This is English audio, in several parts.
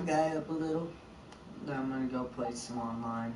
guy up a little. Then I'm gonna go play some online.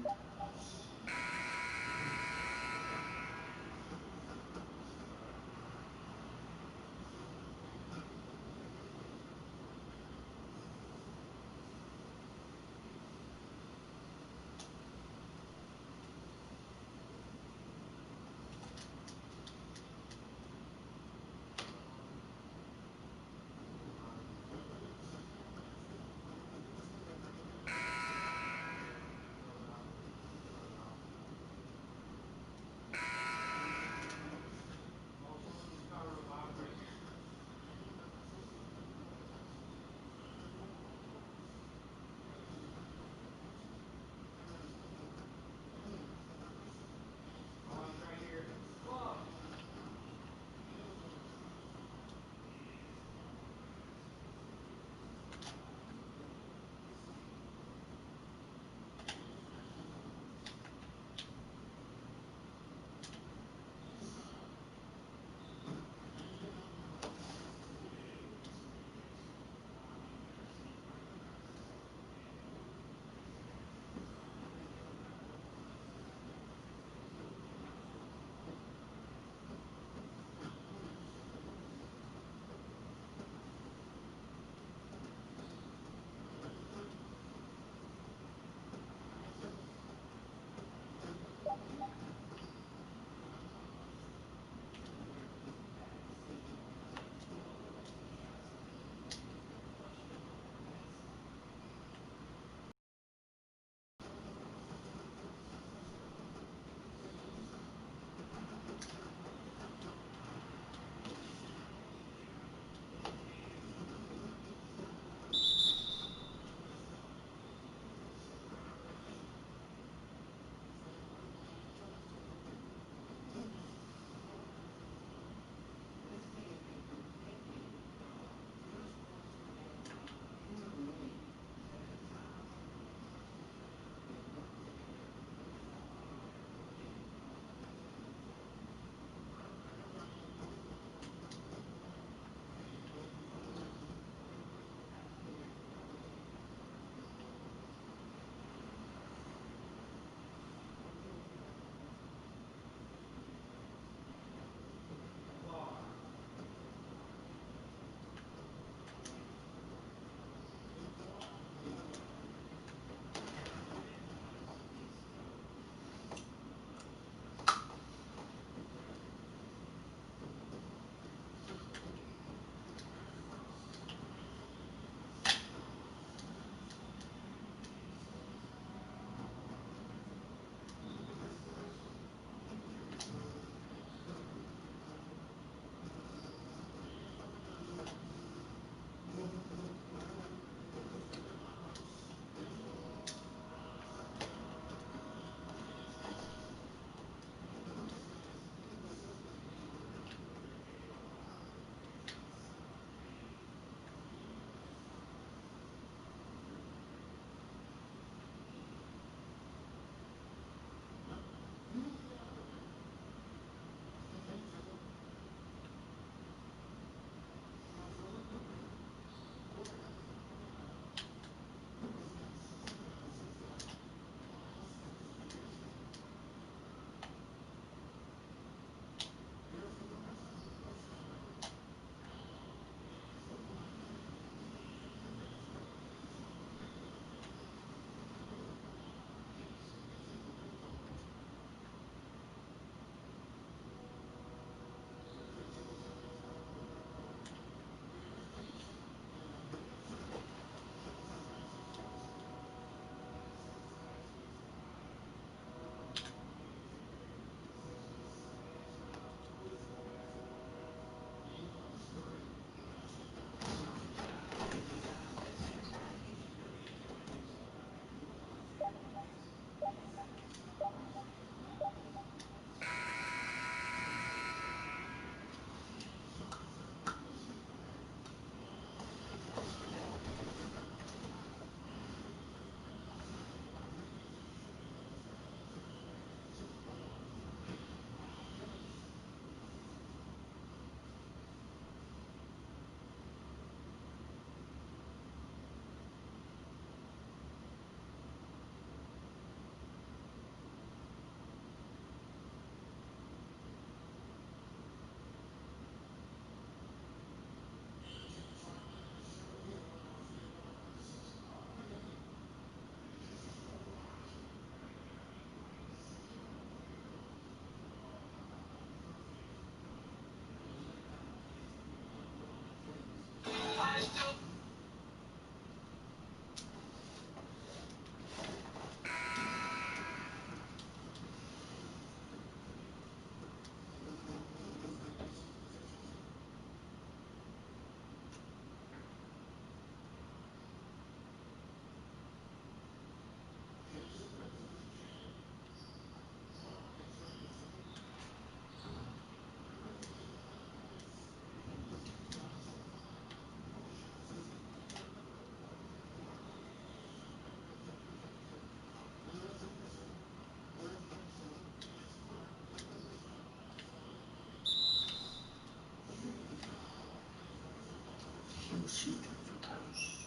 shooting photos.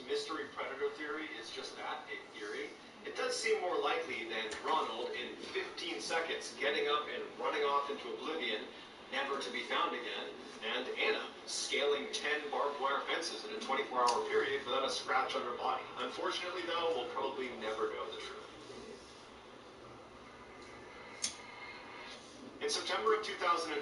mystery predator theory is just that, a theory, it does seem more likely than Ronald in 15 seconds getting up and running off into oblivion, never to be found again, and Anna scaling 10 barbed wire fences in a 24-hour period without a scratch on her body. Unfortunately, though, we'll probably never know the truth. In September of 2004,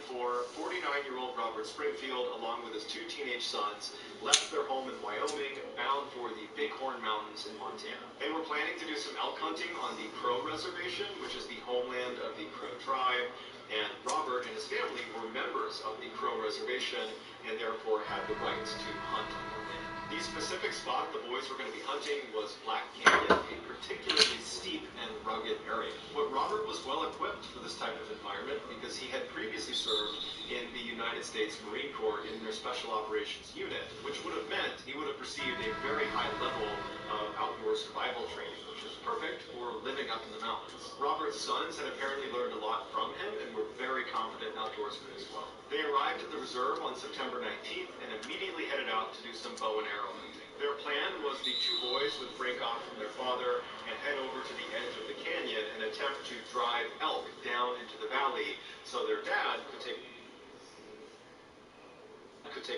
49-year-old Robert Springfield, along with his 2 teenage sons, left their home in Wyoming, bound for the Bighorn Mountains in Montana. They were planning to do some elk hunting on the Crow Reservation, which is the homeland of the Crow tribe, and Robert and his family were members of the Crow Reservation and therefore had the right to hunt on their land. The specific spot the boys were going to be hunting was Black Canyon, a particularly steep and rugged area. But Robert was well equipped for this type of environment because he had previously served in the United States Marine Corps in their Special Operations Unit, which would have meant he would have received a very high level of outdoor survival training, which is perfect for living up in the mountains. Robert's sons had apparently learned a lot from him and were very confident outdoorsmen as well. They arrived at the reserve on September 19th and immediately headed out to do some bow and arrow hunting. Their plan was the 2 boys would break off from their father and head over to the edge of the canyon and attempt to drive elk down into the valley so their dad could take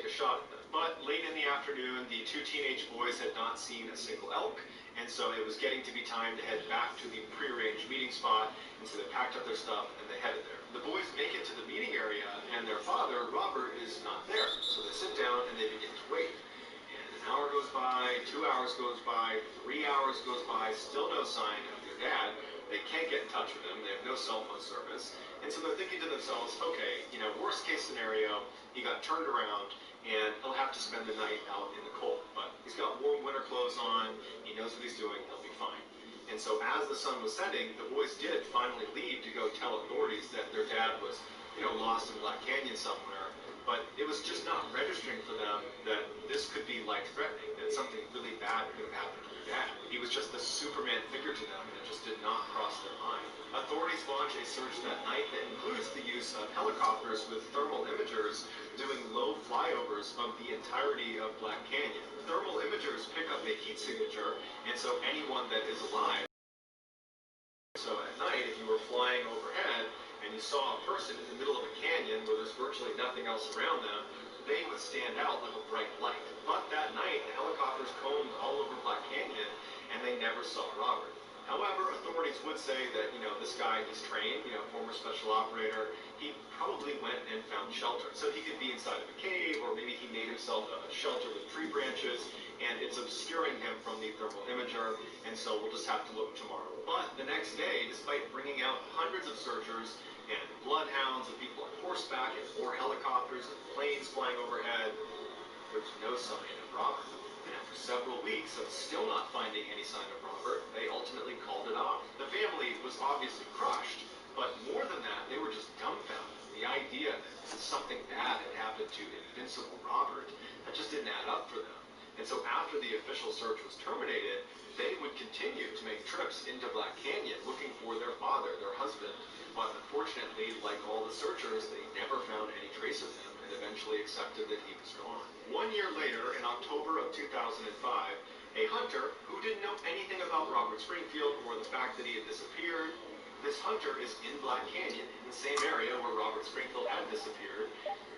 a shot at them. But late in the afternoon, the 2 teenage boys had not seen a single elk, and so it was getting to be time to head back to the prearranged meeting spot, and so they packed up their stuff and they headed there. The boys make it to the meeting area, and their father, Robert, is not there. So they sit down and they begin to wait. And an hour goes by, 2 hours goes by, 3 hours goes by, still no sign of their dad. They can't get in touch with him. They have no cell phone service. And so they're thinking to themselves, okay, worst case scenario, he got turned around and he'll have to spend the night out in the cold. But he's got warm winter clothes on. He knows what he's doing. He'll be fine. And so as the sun was setting, the boys did finally leave to go tell authorities that their dad was, lost in Black Canyon somewhere. But it was just not registering for them that this could be life-threatening, that something really bad could have happened to their dad. He was just the Superman figure to them, and it just did not cross their mind. Authorities launch a search that night that includes the use of helicopters with thermal imagers doing low flyovers of the entirety of Black Canyon. Thermal imagers pick up a heat signature, and so anyone that is alive. So at night, if you were flying overhead and you saw a person in the middle of a canyon where there's virtually nothing else around them, they would stand out like a bright light. But that night, the helicopters combed all over Black Canyon, and they never saw Robert. However, authorities would say that, this guy, he's trained, former special operator, he probably went and found shelter. So he could be inside of a cave, or maybe he made himself a shelter with tree branches, and it's obscuring him from the thermal imager, and so we'll just have to look tomorrow. But the next day, despite bringing out hundreds of searchers and bloodhounds and people on horseback and 4 helicopters and planes flying overhead, there's no sign of Robert. And after several weeks of still not finding any sign of Robert, they ultimately called it off. The family was obviously crushed, but more than that, they were just dumbfounded. The idea that something bad had happened to Invincible Robert, that just didn't add up for them. And so after the official search was terminated, they would continue to make trips into Black Canyon looking for their father, their husband. But unfortunately, like all the searchers, they never found any trace of him and eventually accepted that he was gone. 1 year later, in October of 2005, a hunter who didn't know anything about Robert Springfield or the fact that he had disappeared, this hunter is in Black Canyon, in the same area where Robert Springfield had disappeared,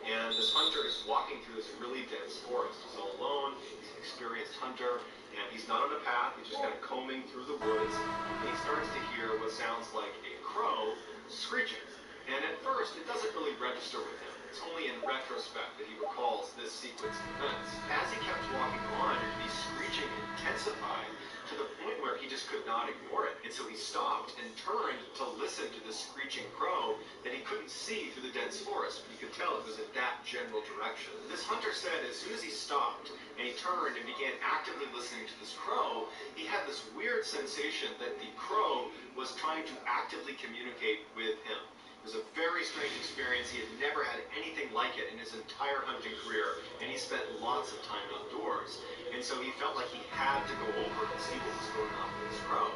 and this hunter is walking through this really dense forest. He's all alone, he's an experienced hunter, and he's not on a path, he's just kind of combing through the woods, and he starts to hear what sounds like a crow screeching. And at first, it doesn't really register with him. It's only in retrospect that he recalls this sequence of events. As he kept walking on, the screeching intensified to the point where he just could not ignore it. And so he stopped and turned to listen to the screeching crow that he couldn't see through the dense forest, but he could tell it was in that general direction. This hunter said as soon as he stopped and he turned and began actively listening to this crow, he had this weird sensation that the crow was trying to actively communicate with him. It was a very strange experience. He had never had anything like it in his entire hunting career, and he spent lots of time outdoors. And so he felt like he had to go over and see what was going on with this crow.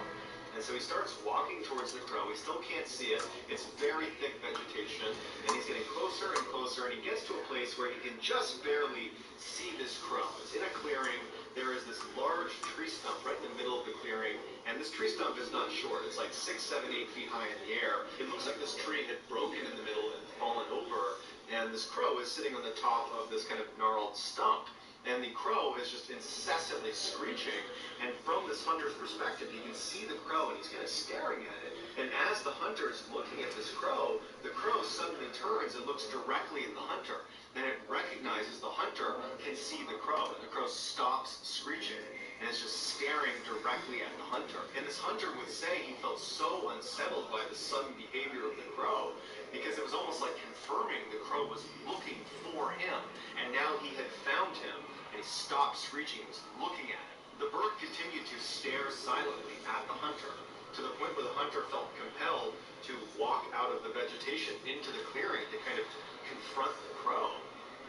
And so he starts walking towards the crow. He still can't see it. It's very thick vegetation, and he's getting closer and closer, and he gets to a place where where he can just barely see this crow. It's in a clearing. There is this large tree stump right in the middle of the clearing, and this tree stump is not short. It's like 6, 7, 8 feet high in the air. It looks like this tree had broken in the middle and fallen over, and this crow is sitting on the top of this kind of gnarled stump. And the crow is just incessantly screeching, and from this hunter's perspective, you can see the crow, and he's kind of staring at it. And as the hunter is looking at this crow, the crow suddenly turns and looks directly at the hunter. And it recognizes the hunter can see the crow, and the crow stops screeching, and is just staring directly at the hunter. And this hunter would say he felt so unsettled by the sudden behavior of the crow, because it was almost like confirming the crow was looking for him, and now he had found him, and he stopped screeching, was looking at him. The bird continued to stare silently at the hunter, to the point where the hunter felt compelled to walk out of the vegetation into the clearing to kind of confront the crow.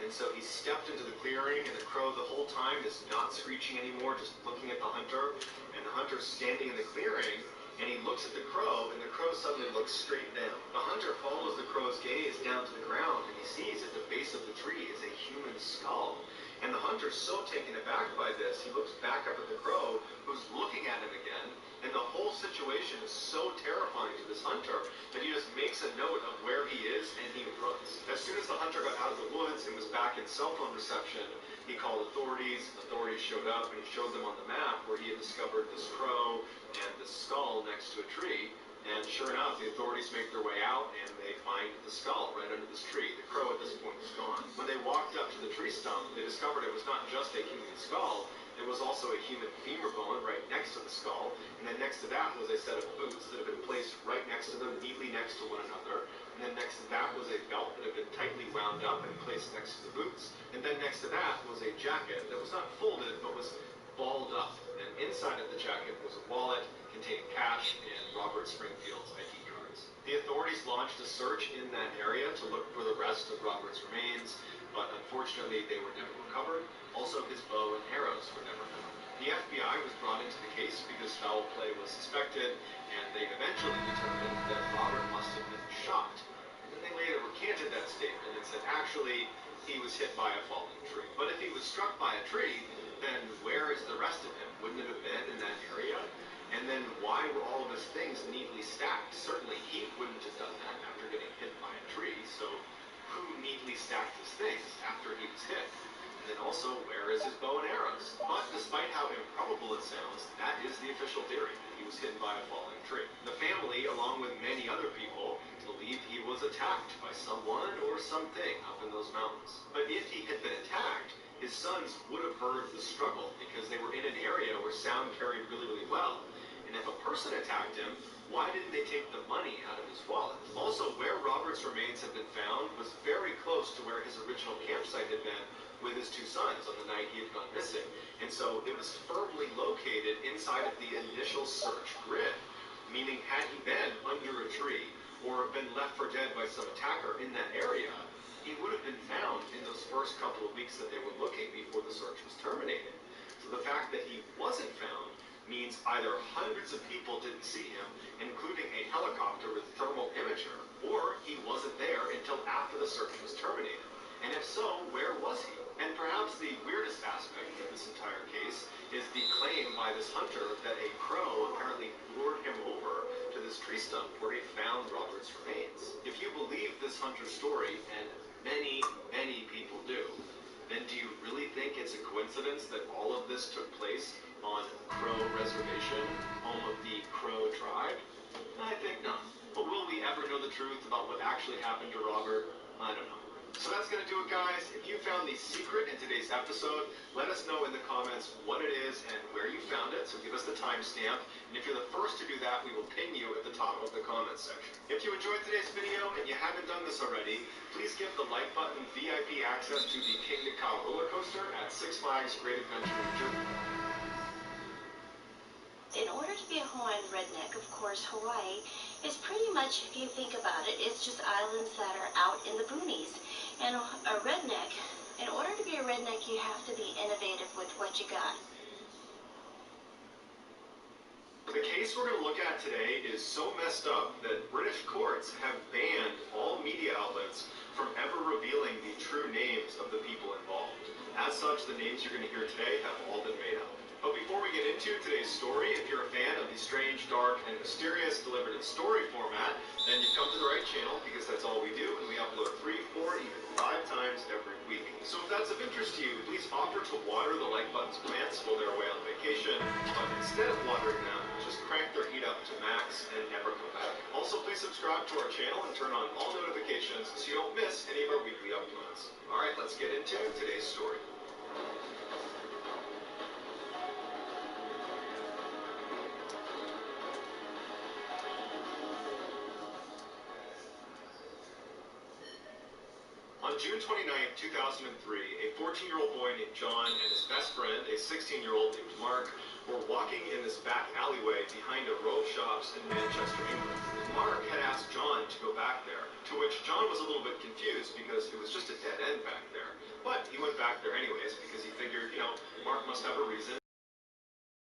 And so he stepped into the clearing, and the crow the whole time is not screeching anymore, just looking at the hunter. And the hunter's standing in the clearing, and he looks at the crow, and the crow suddenly looks straight down. The hunter follows the crow's gaze down to the ground, and he sees at the base of the tree is a human skull. And the hunter's so taken aback by this, he looks back up at the crow, who's looking at him again, and the whole situation is so terrifying to this hunter that he just makes a note of where he is, and he runs. As soon as the hunter got out of the woods and was back in cell phone reception, he called authorities. Authorities showed up, and he showed them on the map where he had discovered this crow and this skull next to a tree. And sure enough, the authorities make their way out, and they find the skull right under this tree. The crow at this point is gone. When they walked up to the tree stump, they discovered it was not just a human skull, it was also a human femur bone right next to the skull, and then next to that was a set of boots that had been placed right next to them, neatly next to one another, and then next to that was a belt that had been tightly wound up and placed next to the boots, and then next to that was a jacket that was not folded, but was balled up, and inside of the jacket was a wallet containing cash and Robert Springfield's ID cards. The authorities launched a search in that area to look for the rest of Robert's remains, but unfortunately they were never recovered. Also, his bow and arrows were never found. The FBI was brought into the case because foul play was suspected, and they eventually determined that Robert must have been shot. And then they later recanted that statement and said actually he was hit by a falling tree. But if he was struck by a tree, then where is the rest of him? Wouldn't it have been in that area? And then why were all of his things neatly stacked? Certainly he wouldn't have done that after getting hit by a tree, so who neatly stacked his things after he was hit? And then also, where is his bow and arrows? But despite how improbable it sounds, that is the official theory, that he was hit by a falling tree. The family, along with many other people, believed he was attacked by someone or something up in those mountains. But if he had been attacked, his sons would have heard the struggle because they were in an area where sound carried really, really well. And if a person attacked him, why didn't they take the money out of his wallet? Also, where Robert's remains had been found was very close to where his original campsite had been with his two sons on the night he had gone missing. And so it was firmly located inside of the initial search grid, meaning had he been under a tree or been left for dead by some attacker in that area, he would have been found in those first couple of weeks that they were looking before the search was terminated. So the fact that he wasn't found means either hundreds of people didn't see him, including a helicopter with thermal imager, or he wasn't there until after the search was terminated. And if so, where was he? And perhaps the weirdest aspect of this entire case is the claim by this hunter that a crow apparently lured him over to this tree stump where he found Robert's remains. If you believe this hunter's story, and many, many people do, then do you really think it's a coincidence that all of this took place on Crow Reservation, home of the Crow tribe? I think not. But will we ever know the truth about what actually happened to Robert? I don't know. So that's going to do it, guys. If you found the secret in today's episode, let us know in the comments what it is and where you found it. So give us the timestamp. And if you're the first to do that, we will pin you at the top of the comments section. If you enjoyed today's video and you haven't done this already, please give the like button VIP access to the King to Cow roller coaster at Six Flags Great Adventure New Jersey. In order to be a Hawaiian redneck, of course, Hawaii is pretty much, if you think about it, it's just islands that are out in the boonies. And a redneck, in order to be a redneck, you have to be innovative with what you got. The case we're going to look at today is so messed up that British courts have banned all media outlets from ever revealing the true names of As such, the names you're going to hear today have all been made up. But before we get into today's story, if you're a fan of the strange, dark, and mysterious delivered in story format, then you've come to the right channel, because that's all we do, and we upload 3, 4, even 5 times every week. So if that's of interest to you, please offer to water the like button's plants while they're away on vacation, but instead of watering them, just crank their heat up to max and never come back. Also, please subscribe to our channel and turn on all notifications so you don't miss any of our weekly uploads. Alright, let's get into today's story. On June 29, 2003, a 14-year-old boy named John and his best friend, a 16-year-old named Mark, were walking in this back alleyway behind a row of shops in Manchester, England. Mark had asked John to go back there, to which John was a little bit confused because it was just a dead end back there. But he went back there anyways because he figured, Mark must have a reason.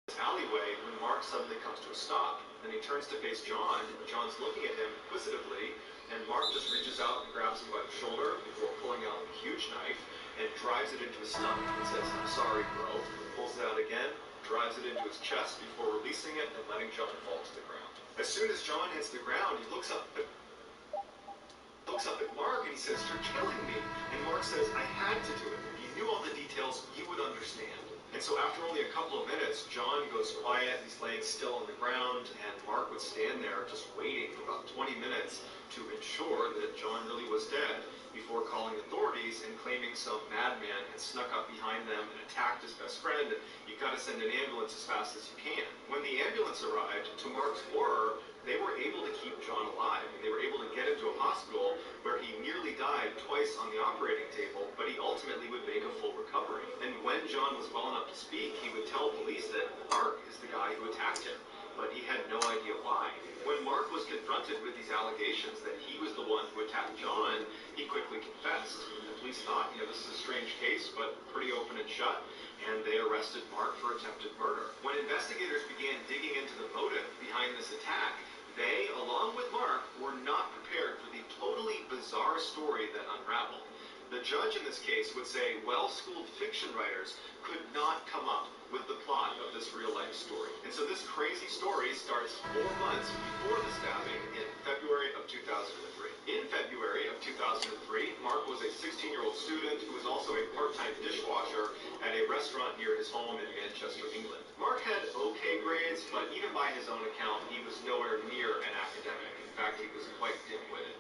This alleyway when Mark suddenly comes to a stop. Then he turns to face John. John's looking at him inquisitively, and Mark just reaches out and grabs him by the shoulder before pulling out a huge knife and drives it into his stomach and says, "I'm sorry, bro." Pulls it out again, drives it into his chest before releasing it and letting John fall to the ground. As soon as John hits the ground, he looks up at Mark and he says, "You're killing me." And Mark says, "I had to do it. If you knew all the details, you would understand." And so after only a couple of minutes, John goes quiet, he's laying still on the ground, and Mark would stand there just waiting for about 20 minutes to ensure that John really was dead before calling authorities and claiming some madman had snuck up behind them and attacked his best friend. "You gotta send an ambulance as fast as you can." When the ambulance arrived, to Mark's horror, they were able to keep John alive. They were able to get him to a hospital where he nearly died twice on the operating table, but he ultimately would make a full recovery. And when John was well enough to speak, he would tell police that Mark is the guy who attacked him, but he had no idea why. When Mark was confronted with these allegations that he was the one who attacked John, he quickly confessed. The police thought, this is a strange case, but pretty open and shut, and they arrested Mark for attempted murder. When investigators began digging into the motive behind this attack, they, along with Mark, were not prepared for the totally bizarre story that unraveled. The judge in this case would say well-schooled fiction writers could not come up with the plot of this real-life story. And so this crazy story starts 4 months before the stabbing in February of 2003. In February of 2003, Mark was a 16-year-old student who was also a part-time dishwasher at a restaurant near his home in Manchester, England. Mark had okay grades, but even by his own account, he was nowhere near an academic. In fact, he was quite dim-witted.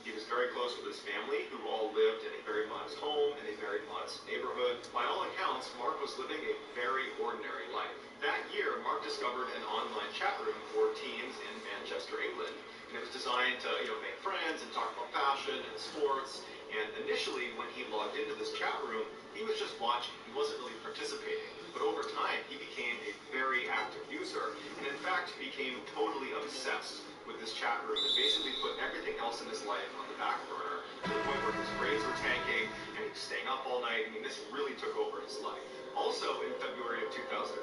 He was very close with his family, who all lived in a very modest home in a very modest neighborhood. By all accounts, Mark was living a very ordinary life. That year, Mark discovered an online chat room for teens in Manchester, England. And it was designed to, make friends and talk about fashion and sports. And initially, when he logged into this chat room, he was just watching. He wasn't really participating. But over time, he became a very active user, and in fact, became totally obsessed with this chat room and basically put everything else in his life on the back burner to the point where his grades were tanking and he was staying up all night. This really took over his life. Also, in February of 2013,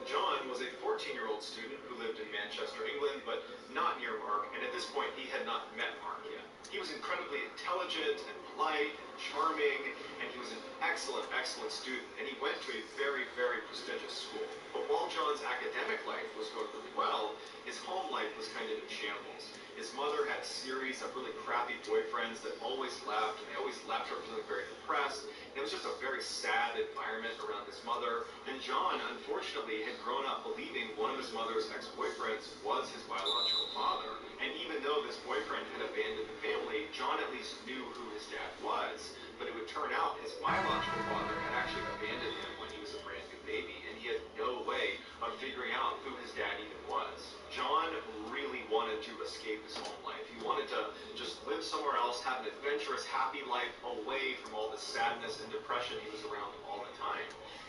John was a 14-year-old student who lived in Manchester, England, but not near Mark, and at this point, he had not met Mark yet. He was incredibly intelligent and polite and charming, and he was an excellent, excellent student, and he went to a very, very prestigious school. But while John's academic life was going really well, his home life was kind of in shambles. His mother had a series of really crappy boyfriends that always left, and they always left her feeling very depressed. And it was just a very sad environment around his mother. And John, unfortunately, had grown up believing one of his mother's ex-boyfriends was his biological father. And even though this boyfriend had abandoned the family, John at least knew who his dad was. But it would turn out his biological father had actually abandoned him when he was a brand new baby, and he had no way of figuring out who his dad even was. John really wanted to escape his home life. He wanted to just live somewhere else, have an adventurous, happy life away from all the sadness and depression he was around all the time.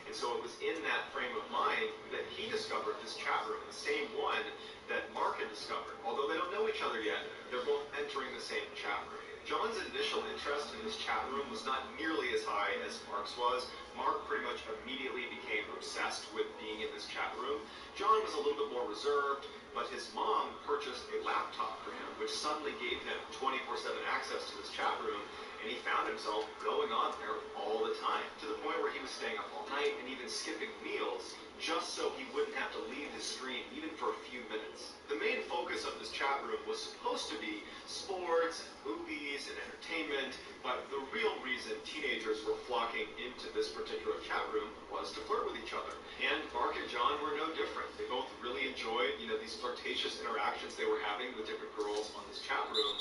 And so it was in that frame of mind that he discovered this chat room, the same one that Mark had discovered. Although they don't know each other yet, they're both entering the same chat room. John's initial interest in this chat room was not nearly as high as Mark's was. Mark pretty much immediately became obsessed with being in this chat room. John was a little bit more reserved, but his mom purchased a laptop for him, which suddenly gave him 24/7 access to this chat room. and he found himself going on there all the time, to the point where he was staying up all night and even skipping meals just so he wouldn't have to leave his screen even for a few minutes. The main focus of this chat room was supposed to be sports, movies, and entertainment, but the real reason teenagers were flocking into this particular chat room was to flirt with each other. And Mark and John were no different. They both really enjoyed, these flirtatious interactions they were having with different girls on this chat room.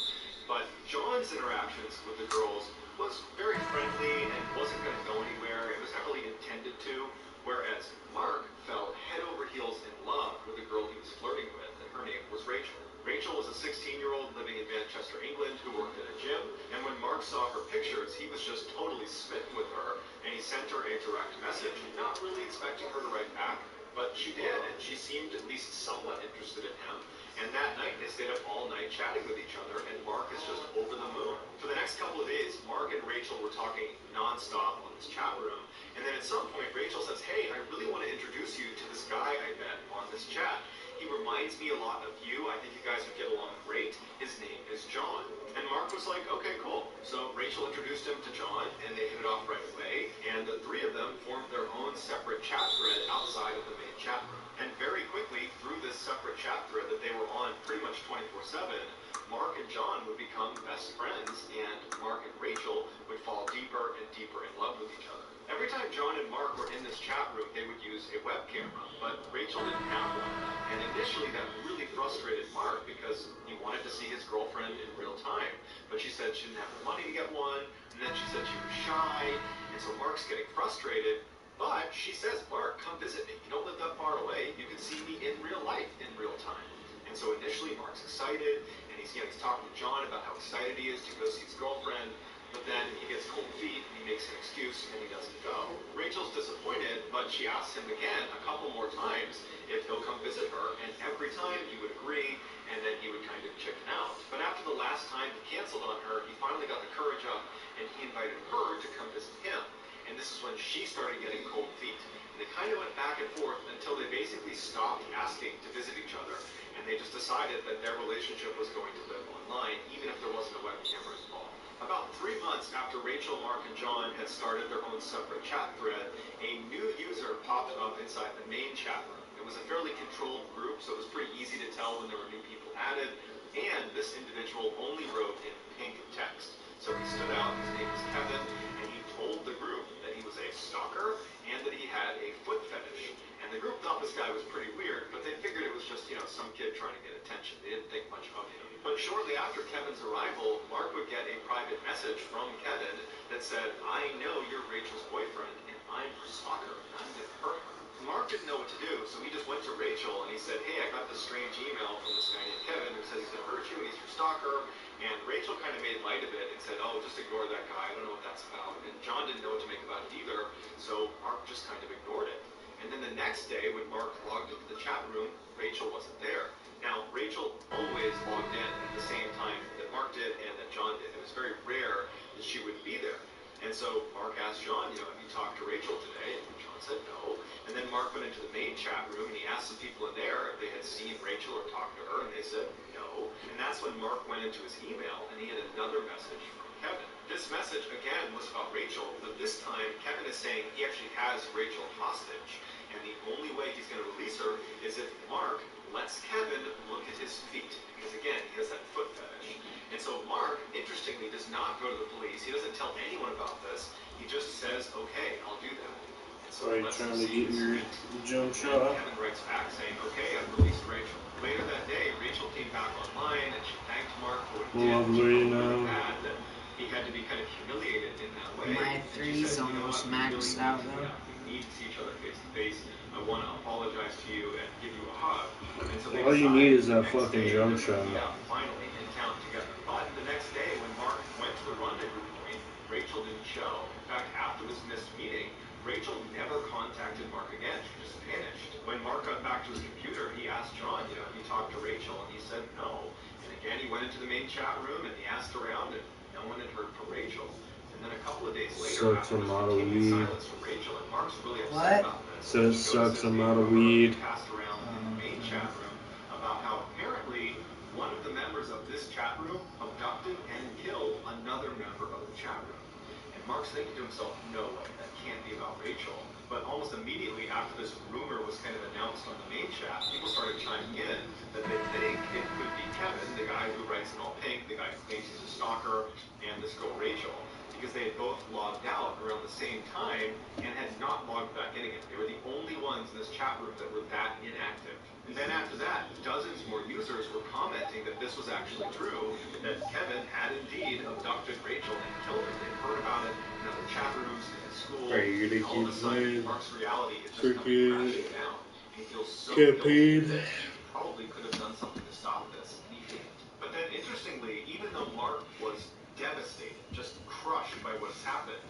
But John's interactions with the girls was very friendly and wasn't going to go anywhere. It was not really intended to. Whereas Mark fell head over heels in love with the girl he was flirting with, and her name was Rachel. Rachel was a 16-year-old living in Manchester, England, who worked at a gym, and when Mark saw her pictures, he was just totally smitten with her, and he sent her a direct message, not really expecting her to write back, but she did, and she seemed at least somewhat interested in him. And that night, they stayed up all night chatting with each other, and Mark is just over the moon. For the next couple of days, Mark and Rachel were talking nonstop on this chat room, and then at some point, Rachel says, "Hey, I really want to introduce you to this guy I met on this chat. He reminds me a lot of you. I think you guys would get along great. His name is John." And Mark was like, "Okay, cool." So Rachel introduced him to John, and they hit it off right away, and the three of them formed their own separate chat thread outside of the main chat room. And very quickly, through this separate chat thread that they were on pretty much 24/7, Mark and John would become best friends, and Mark and Rachel would fall deeper and deeper in love with each other. Every time John and Mark were in this chat room, they would use a web camera, but Rachel didn't have one. And initially that really frustrated Mark because he wanted to see his girlfriend in real time. But she said she didn't have the money to get one, and then she said she was shy, and so Mark's getting frustrated. But she says, "Mark, come visit me. You don't live that far away. You can see me in real life in real time." And so initially Mark's excited, and he's talking to John about how excited he is to go see his girlfriend. But then he gets cold feet, and he makes an excuse, and he doesn't go. Rachel's disappointed, but she asks him again a couple more times if he'll come visit her, and every time he would agree, and then he would kind of chicken out. But after the last time he canceled on her, he finally got the courage up, and he invited her to come visit him. And this is when she started getting cold feet. And they kind of went back and forth until they basically stopped asking to visit each other, and they just decided that their relationship was going to live online, even if there wasn't a web camera involved. About 3 months after Rachel, Mark, and John had started their own separate chat thread, a new user popped up inside the main chat room. It was a fairly controlled group, so it was pretty easy to tell when there were new people added, and this individual only wrote in pink text. So he stood out, his name was Kevin, and he told the group that he was a stalker and that he had a foot fetish. And the group thought this guy was pretty weird, but they figured it was just, some kid trying to get attention. They didn't think much of him. But shortly after Kevin's arrival, Mark would get a private message from Kevin that said, "I know you're Rachel's boyfriend, and I'm her stalker, and I'm going to hurt her." Mark didn't know what to do, so he just went to Rachel and he said, "Hey, I got this strange email from this guy named Kevin who says he's going to hurt you, and he's your stalker." And Rachel kind of made light of it and said, "Oh, just ignore that guy. I don't know what that's about." And John didn't know what to make about it either, so Mark just kind of ignored it. And then the next day, when Mark logged into the chat room, Rachel wasn't there. Now, Rachel always logged in at the same time that Mark did and that John did. It was very rare that she would be there. And so Mark asked John, "Have you talked to Rachel today?" And John said no. And then Mark went into the main chat room and he asked some people in there if they had seen Rachel or talked to her, and they said no. And that's when Mark went into his email and he had another message from Kevin. This message, again, was about Rachel, but this time Kevin is saying he actually has Rachel hostage, and the only way he's going to release her is if Mark lets Kevin look at his feet, because again, he has that foot fetish. And so Mark, interestingly, does not go to the police. He doesn't tell anyone about this. He just says, "Okay, I'll do that." And so Are you trying to get your jump shot? Kevin writes back saying, "Okay, I've released Rachel." Later that day, Rachel came back online and she thanked Mark for what he did. Lovely, She felt really bad that he had to be kind of humiliated in that way. My three's almost maxed out though. We need to see each other face to face. I want to apologize to you and give you a hug. And so All you need is that fucking jump shot. Finally in town together. But the next day, when Mark went to the rendezvous point, Rachel didn't show. In fact, after this missed meeting, Rachel never contacted Mark again. She just vanished. When Mark got back to his computer, he asked John, have you talked to Rachel? And he said no. And again, he went into the main chat room and he asked around, and no one had heard from Rachel. And then a couple of days later, Sucks I'm out of weed. silence from Rachel, and Mark's really upset about this. Says sucks I'm out of weed. Passed around in the main chat room about how apparently one of the members of this chat room abducted and killed another another member of the chat room. And Mark's thinking to himself, no way, that can't be about Rachel. But almost immediately after this rumor was kind of announced on the main chat, people started chiming in that they think it could be Kevin, the guy who writes in all pink, the guy who claims he's a stalker, and this girl Rachel, because they had both logged out around the same time and had not logged back in again. They were the only ones in this chat room that were that inactive. And then after that, dozens more users were commenting that this was actually true, that Kevin had indeed abducted Rachel and killed her. They'd heard about it in other chat rooms, in school, and all of a sudden, Mark's reality is just coming crashing down. He feels so guilty that he probably could have done something to stop this, and he didn't. But then, interestingly, even though Mark was devastated, just crushed by what's happened,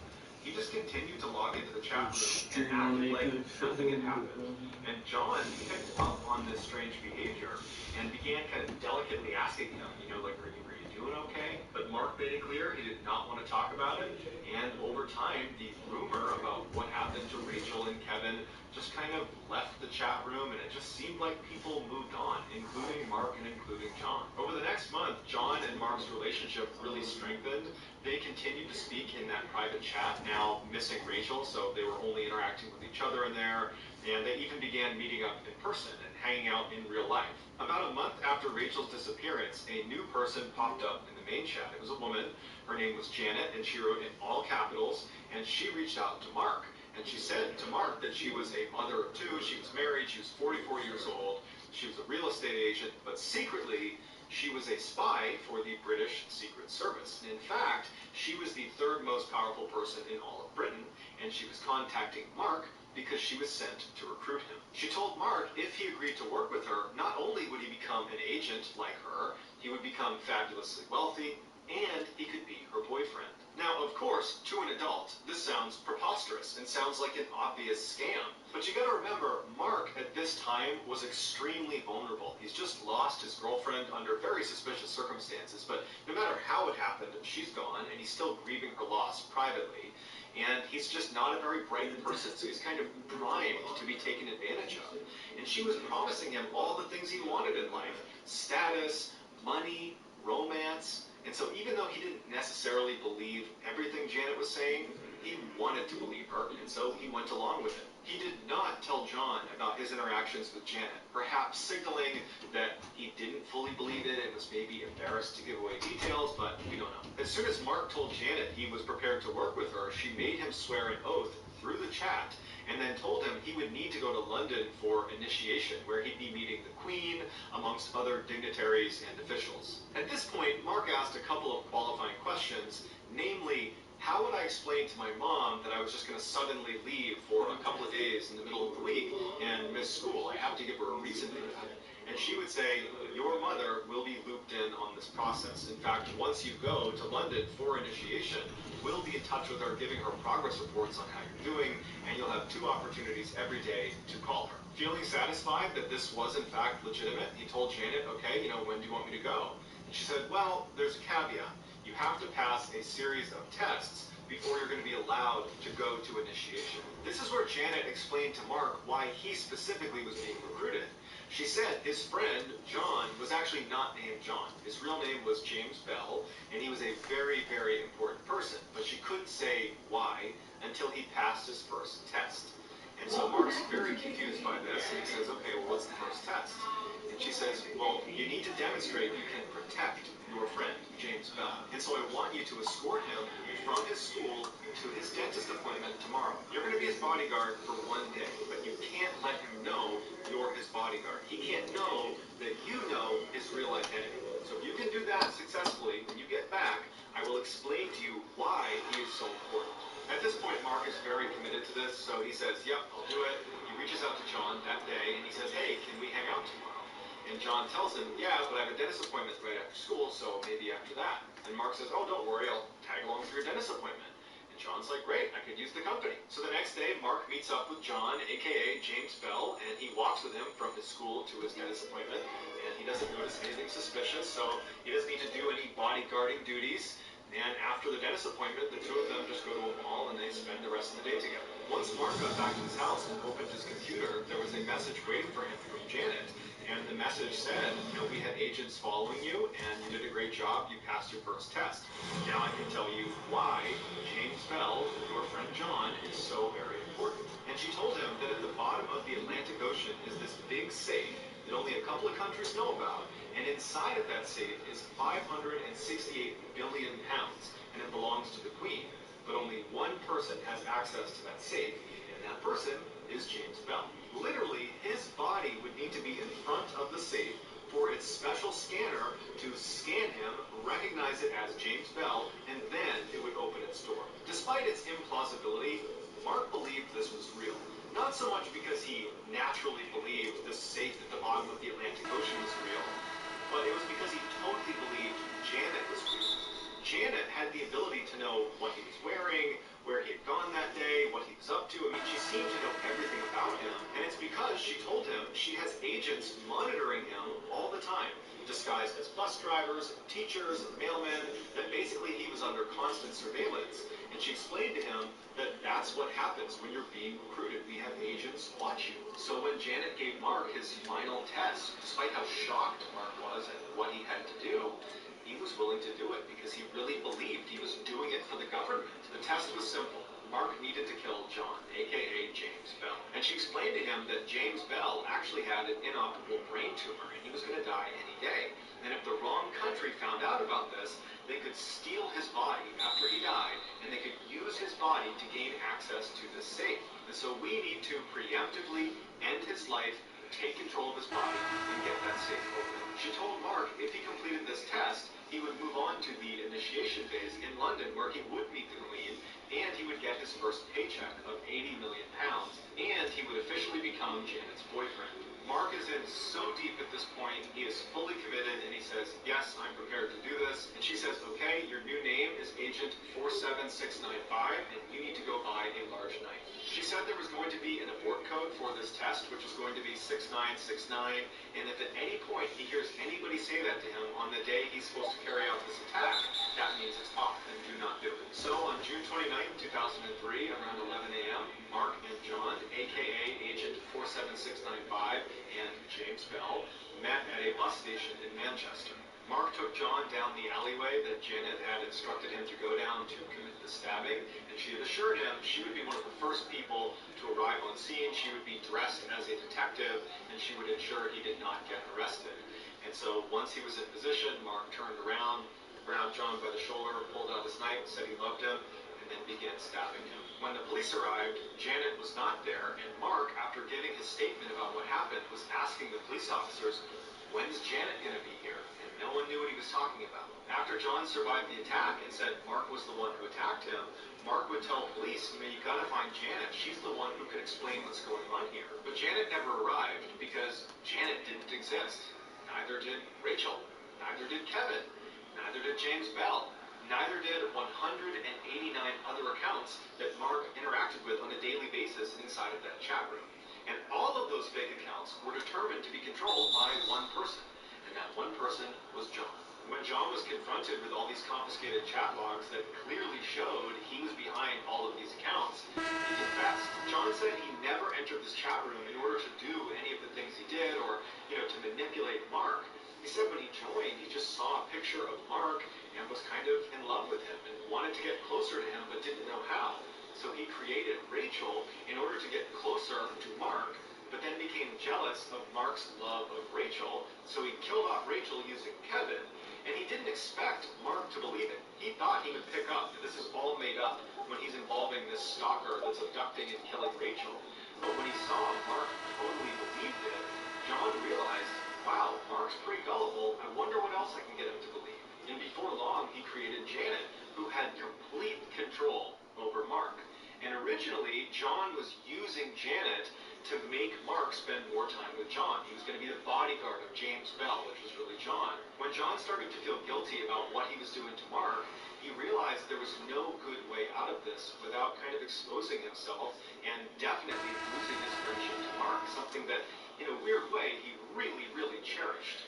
he just continued to log into the chat room and acted like nothing had happened. And John picked up on this strange behavior and began kind of delicately asking him, like, are you doing okay? But Mark made it clear he did not want to talk about it. And over time, the rumor about what happened to Rachel and Kevin just kind of left the chat room, and it just seemed like people moved on, including Mark and including John. Over the next month, John and Mark's relationship really strengthened. They continued to speak in that private chat, now missing Rachel, so they were only interacting with each other in there, and they even began meeting up in person and hanging out in real life. About a month after Rachel's disappearance, a new person popped up in the main chat. It was a woman. Her name was Janet, and she wrote in all capitals, and she reached out to Mark. And she said to Mark that she was a mother of two, she was married, she was 44 years old, she was a real estate agent, but secretly, she was a spy for the British Secret Service. And in fact, she was the third most powerful person in all of Britain, and she was contacting Mark because she was sent to recruit him. She told Mark if he agreed to work with her, not only would he become an agent like her, he would become fabulously wealthy, and he could be her boyfriend. Now, of course, to an adult, this sounds preposterous and sounds like an obvious scam. But you gotta remember, Mark at this time was extremely vulnerable. He's just lost his girlfriend under very suspicious circumstances, but no matter how it happened, she's gone, and he's still grieving her loss privately. And he's just not a very bright person, so he's kind of primed to be taken advantage of. And she was promising him all the things he wanted in life: status, money, romance. And so even though he didn't necessarily believe everything Janet was saying, he wanted to believe her, and so he went along with it. He did not tell John about his interactions with Janet, perhaps signaling that he didn't fully believe it and was maybe embarrassed to give away details, but we don't know. As soon as Mark told Janet he was prepared to work with her, she made him swear an oath through the chat, and then told him he would need to go to London for initiation, where he'd be meeting the Queen, amongst other dignitaries and officials. At this point, Mark asked a couple of qualifying questions, namely, how would I explain to my mom that I was just going to suddenly leave for a couple of days in the middle of the week and miss school? I have to give her a reason for that. And she would say, your mother will be looped in on this process. In fact, once you go to London for initiation, we'll be in touch with her, giving her progress reports on how you're doing, and you'll have 2 opportunities every day to call her. Feeling satisfied that this was in fact legitimate, he told Janet, okay, when do you want me to go? And she said, well, there's a caveat. You have to pass a series of tests before you're going to be allowed to go to initiation. This is where Janet explained to Mark why he specifically was being recruited. She said his friend, John, was actually not named John. His real name was James Bell, and he was a very, very important person. But she couldn't say why until he passed his first test. And so Mark's very confused by this, and he says, okay, well, what's the first test? And she says, well, you need to demonstrate you can protect your friend, James Bell. And so I want you to escort him from his school to his dentist appointment tomorrow. You're going to be his bodyguard for 1 day, but you can't let him know you're his bodyguard. He can't know that you know his real identity. So if you can do that successfully, when you get back, I will explain to you why he is so important. At this point, Mark is very committed to this, so he says, yep, I'll do it. He reaches out to John that day, and he says, hey, can we hang out tomorrow? And John tells him, yeah, but I have a dentist appointment right after school, so maybe after that. And Mark says, oh, don't worry, I'll tag along for your dentist appointment. And John's like, great, I could use the company. So the next day, Mark meets up with John, a.k.a. James Bell, and he walks with him from his school to his dentist appointment. And he doesn't notice anything suspicious, so he doesn't need to do any bodyguarding duties. And after the dentist appointment, the 2 of them just go to a mall and they spend the rest of the day together. Once Mark got back to his house and opened his computer, there was a message waiting for him from Janet. And the message said, we had agents following you, and you did a great job. You passed your first test. Now I can tell why James Bell, your friend John, is so very important. And she told him that at the bottom of the Atlantic Ocean is this big safe that only a couple of countries know about, and inside of that safe is 568 billion pounds, and it belongs to the Queen. But only one person has access to that safe, and that person is James Bell. Literally, his body would need to be in front of the safe for its special scanner to scan him, recognize it as James Bell, and then it would open its door. Despite its implausibility, Mark believed this was real. Not so much because he naturally believed the safe at the bottom of the Atlantic Ocean was real, but it was because he totally believed Janet was real. Janet had the ability to know what he was wearing, where he had gone that day, what he was up to. I mean, she seemed to know everything about him, and it's because she told him she has agents monitoring him all the time, disguised as bus drivers, teachers, mailmen, that basically he was under constant surveillance. And she explained to him that that's what happens when you're being recruited. We have agents watch you. So when Janet gave Mark his final test, despite how shocked Mark was at what he had to do, he was willing to do it because he really believed he was doing it for the government. The test was simple. Mark needed to kill John, aka James Bell. And she explained to him that James Bell actually had an inoperable brain tumor and he was going to die any day. And if the wrong country found out about this, they could steal his body after he died and they could use his body to gain access to the safe. And so we need to preemptively end his life, take control of his body, and get that safe open. She told Mark if he completed this test, he would move on to the initiation phase in London where he would meet the Queen and he would get his first paycheck of 80 million pounds and he would officially become Janet's boyfriend. Mark is in so deep at this point, he is fully committed and he says, yes, I'm prepared to do this. And she says, okay, your new name is Agent 47695 and you need to go buy a large knife. She said there was going to be an abort code for this test, which was going to be 6969, and if at any point he hears anybody say that to him on the day he's supposed to carry out this attack, that means it's off and do not do it. So on June 29, 2003, around 11 a.m., Mark and John, aka Agent 47695 and James Bell, met at a bus station in Manchester. Mark took John down the alleyway that Janet had instructed him to go down to commit the stabbing, and she had assured him she would be one of the first people to arrive on scene. She would be dressed as a detective, and she would ensure he did not get arrested. And so once he was in position, Mark turned around, grabbed John by the shoulder, pulled out his knife, said he loved him, and then began stabbing him. When the police arrived, Janet was not there, and Mark, after giving his statement about what happened, was asking the police officers, when's Janet going to be here? And no one knew what he was talking about. After John survived the attack and said Mark was the one who attacked him, Mark would tell police, you gotta find Janet. She's the one who could explain what's going on here. But Janet never arrived because Janet didn't exist. Neither did Rachel. Neither did Kevin. Neither did James Bell. Neither did 189 other accounts that Mark interacted with on a daily basis inside of that chat room. And all of those fake accounts were determined to be controlled by one person, and that one person was John. When John was confronted with all these confiscated chat logs that clearly showed he was behind all of these accounts, he confessed. John said he never entered this chat room in order to do any of the things he did or, to manipulate Mark. He said when he joined, he just saw a picture of Mark and was kind of in love with him and wanted to get closer to him but didn't know how. So he created Rachel in order to get closer to Mark, but then became jealous of Mark's love of Rachel, so he killed off Rachel using Kevin, and he didn't expect Mark to believe it. He thought he would pick up that this is all made up when he's involving this stalker that's abducting and killing Rachel. But when he saw Mark totally believed it, John realized, wow, Mark's pretty gullible. I wonder what else I can get him to believe. And before long, he created Janet, who had complete control over Mark. And originally, John was using Janet to make Mark spend more time with John. He was going to be the bodyguard of James Bell, which was really John. When John started to feel guilty about what he was doing to Mark, he realized there was no good way out of this without kind of exposing himself and definitely losing his friendship to Mark, something that, in a weird way, he really, really cherished.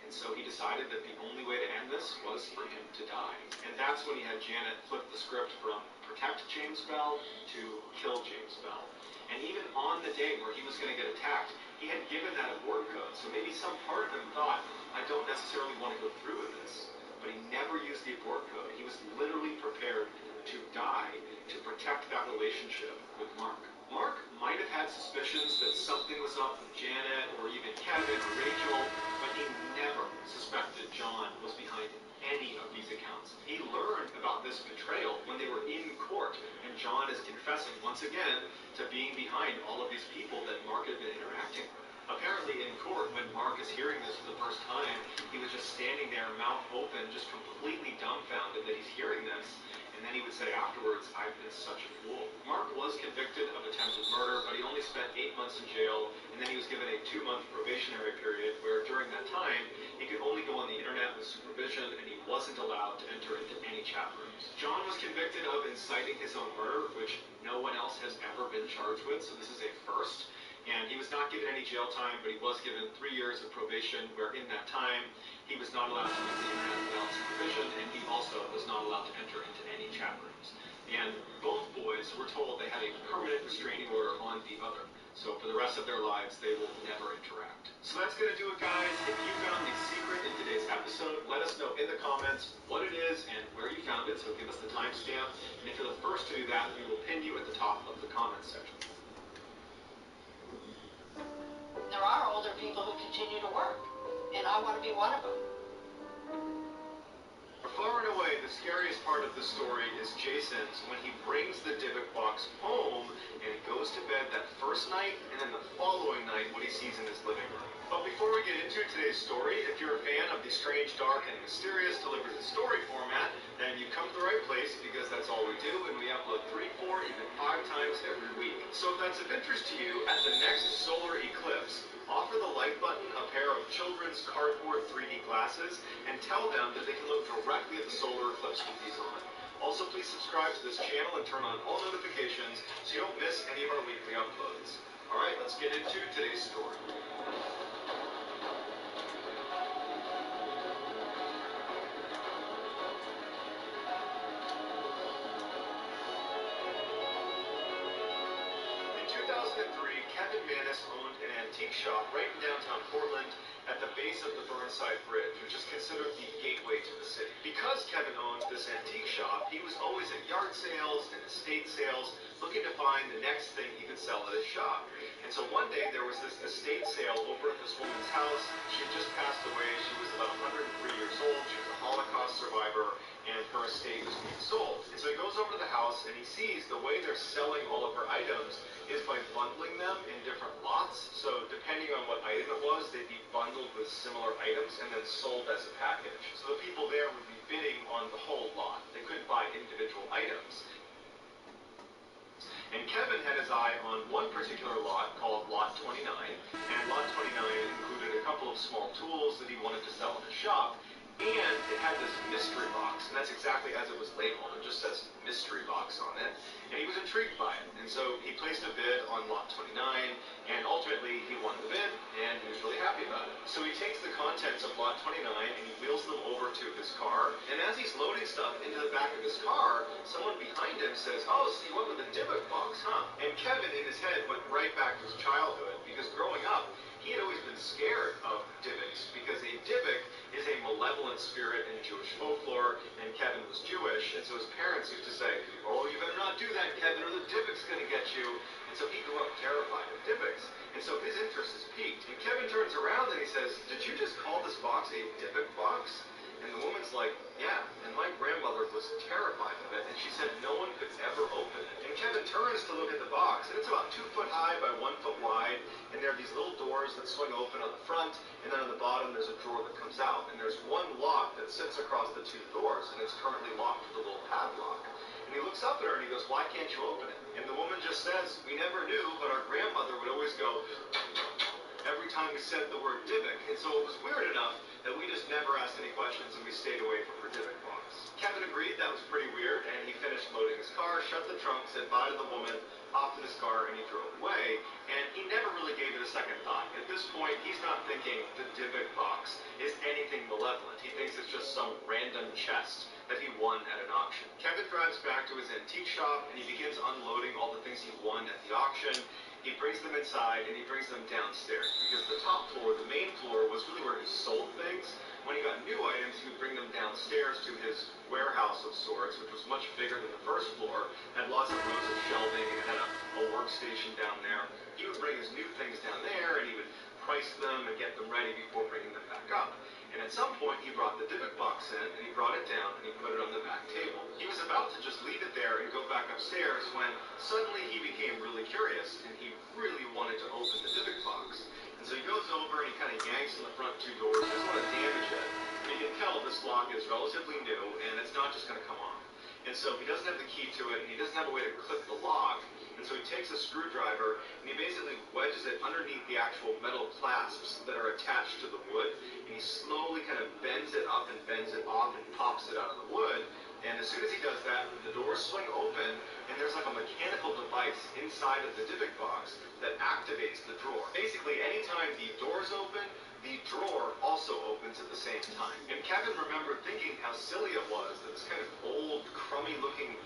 And so he decided that the only way to end this was for him to die. And that's when he had Janet flip the script from protect James Bell to kill James Bell. And even on the day where he was going to get attacked, he had given that abort code. So maybe some part of him thought, I don't necessarily want to go through with this. But he never used the abort code. He was literally prepared suspicions that something was up with Janet or even Kevin or Rachel, but he never suspected John was behind any of these accounts. He learned about this betrayal when they were in court, and John is confessing once again to being behind all of these people that Mark had been interacting with. Apparently in court, when Mark is hearing this for the first time, he was just standing there, mouth open, just completely dumbfounded that he's hearing this. And then he would say afterwards, I've been such a fool. Mark was convicted of attempted murder, but he only spent 8 months in jail, and then he was given a 2-month probationary period where during that time, he could only go on the internet with supervision, and he wasn't allowed to enter into any chat rooms. John was convicted of inciting his own murder, which no one else has ever been charged with, so this is a first. And he was not given any jail time, but he was given 3 years of probation, where in that time, he was not allowed to use the internet without supervision, and he also was not allowed to enter into any chat rooms. And both boys were told they had a permanent restraining order on the other. So for the rest of their lives, they will never interact. So that's going to do it, guys. If you found the secret in today's episode, let us know in the comments what it is and where you found it, so give us the timestamp. And if you're the first to do that, we will pin you at the top of the comments section. There are older people who continue to work, and I want to be one of them. Far and away, the scariest part of the story is Jason's when he brings the Dybbuk box home and he goes to bed that first night and then the following night what he sees in his living room. But before we get into today's story, if you're a fan of the strange, dark, and mysterious delivered in story format, then you come to the right place because that's all we do, and we upload 3, 4, even 5 times every week. So if that's of interest to you, at the next solar eclipse, offer the like button a pair of children's cardboard 3D glasses and tell them that they can look directly at the solar eclipse with these on. Also, please subscribe to this channel and turn on all notifications so you don't miss any of our weekly uploads. Alright, let's get into today's story. In 2003, Kevin Mannis owned an antique shop right in downtown Portland at the base of the Burnside Bridge, which is considered the gateway to the city. Because Kevin owned this antique shop, he was always at yard sales and estate sales, looking to find the next thing he could sell at his shop. And so one day there was this estate sale over at this woman's house. She had just passed away. She was about 103 years old. She was a Holocaust survivor, and her estate was being sold. And so he goes over to the house and he sees the way they're selling all of her items is by bundling them in different lots. So depending on what item it was, they'd be bundled with similar items and then sold as a package. So the people there would be bidding on the whole lot. They couldn't buy individual items. And Kevin had his eye on one particular lot called Lot 29, and Lot 29 included a couple of small tools that he wanted to sell in his shop, and it had this mystery box, and that's exactly as it was labeled. It just says mystery box on it, and he was intrigued by it, and so he placed a bid on Lot 29, and ultimately he won the bid, and he was really happy about it. So he takes the contents of Lot 29 and he wheels them over to his car, and as he's loading stuff into the back of his car, someone behind him says, "Oh, so you went with the Dybbuk box, huh?" And Kevin, in his head, went right back to his childhood, because growing up, he had always been scared of Dybbuks, because a Dybbuk is a malevolent spirit in Jewish folklore, and Kevin was Jewish, and so his parents used to say, "Oh, you better not do that, Kevin, or the Dybbuk's gonna get you." And so he grew up terrified of Dybbuks, and so his interest is piqued. And Kevin turns around and he says, "Did you just call this box a Dybbuk box?" And the woman's like, "Yeah, and my grandmother was terrified of it, and she said no one could ever open it." And Kevin turns to look at the box, and it's about 2 foot high by 1 foot wide, and there are these little doors that swing open on the front, and then on the bottom there's a drawer that comes out, and there's one lock that sits across the 2 doors, and it's currently locked with a little padlock. And he looks up at her and he goes, "Why can't you open it?" And the woman just says, "We never knew, but our grandmother would always go every time we said the word Dybbuk." And so it was weird enough that we just never asked any questions and we stayed away from her Dybbuk box. Kevin agreed that was pretty weird, and he finished loading his car, shut the trunk, said bye to the woman, hopped in his car, and he drove away. And he never really gave it a second thought. At this point, he's not thinking the Dybbuk box is anything malevolent. He thinks it's just some random chest that he won at an auction. Kevin drives back to his antique shop, and he begins unloading all the things he won at the auction. He brings them inside, and he brings them downstairs, because the top floor, the main floor, was really where he sold things. When he got new items, he would bring them downstairs to his warehouse of sorts, which was much bigger than the first floor, had lots of rows of shelving, and had a workstation down there. He would ice them and get them ready before bringing them back up. And at some point, he brought the Dybbuk box in, and he brought it down, and he put it on the back table. He was about to just leave it there and go back upstairs when suddenly he became really curious, and he really wanted to open the Dybbuk box. And so he goes over and he kind of yanks on the front two doors. He doesn't want to damage it. And you can tell this lock is relatively new, and it's not just going to come off. And so he doesn't have the key to it, and he doesn't have a way to clip the lock. And so he takes a screwdriver, and he basically wedges it underneath the actual metal clasps that are attached to the wood. And he slowly kind of bends it up and bends it off and pops it out of the wood. And as soon as he does that, the doors swing open, and there's like a mechanical device inside of the Dybbuk box that activates the drawer. Basically, anytime the door's open, the drawer also opens at the same time. And Kevin remembered thinking how silly it was that this kind of old, crummy-looking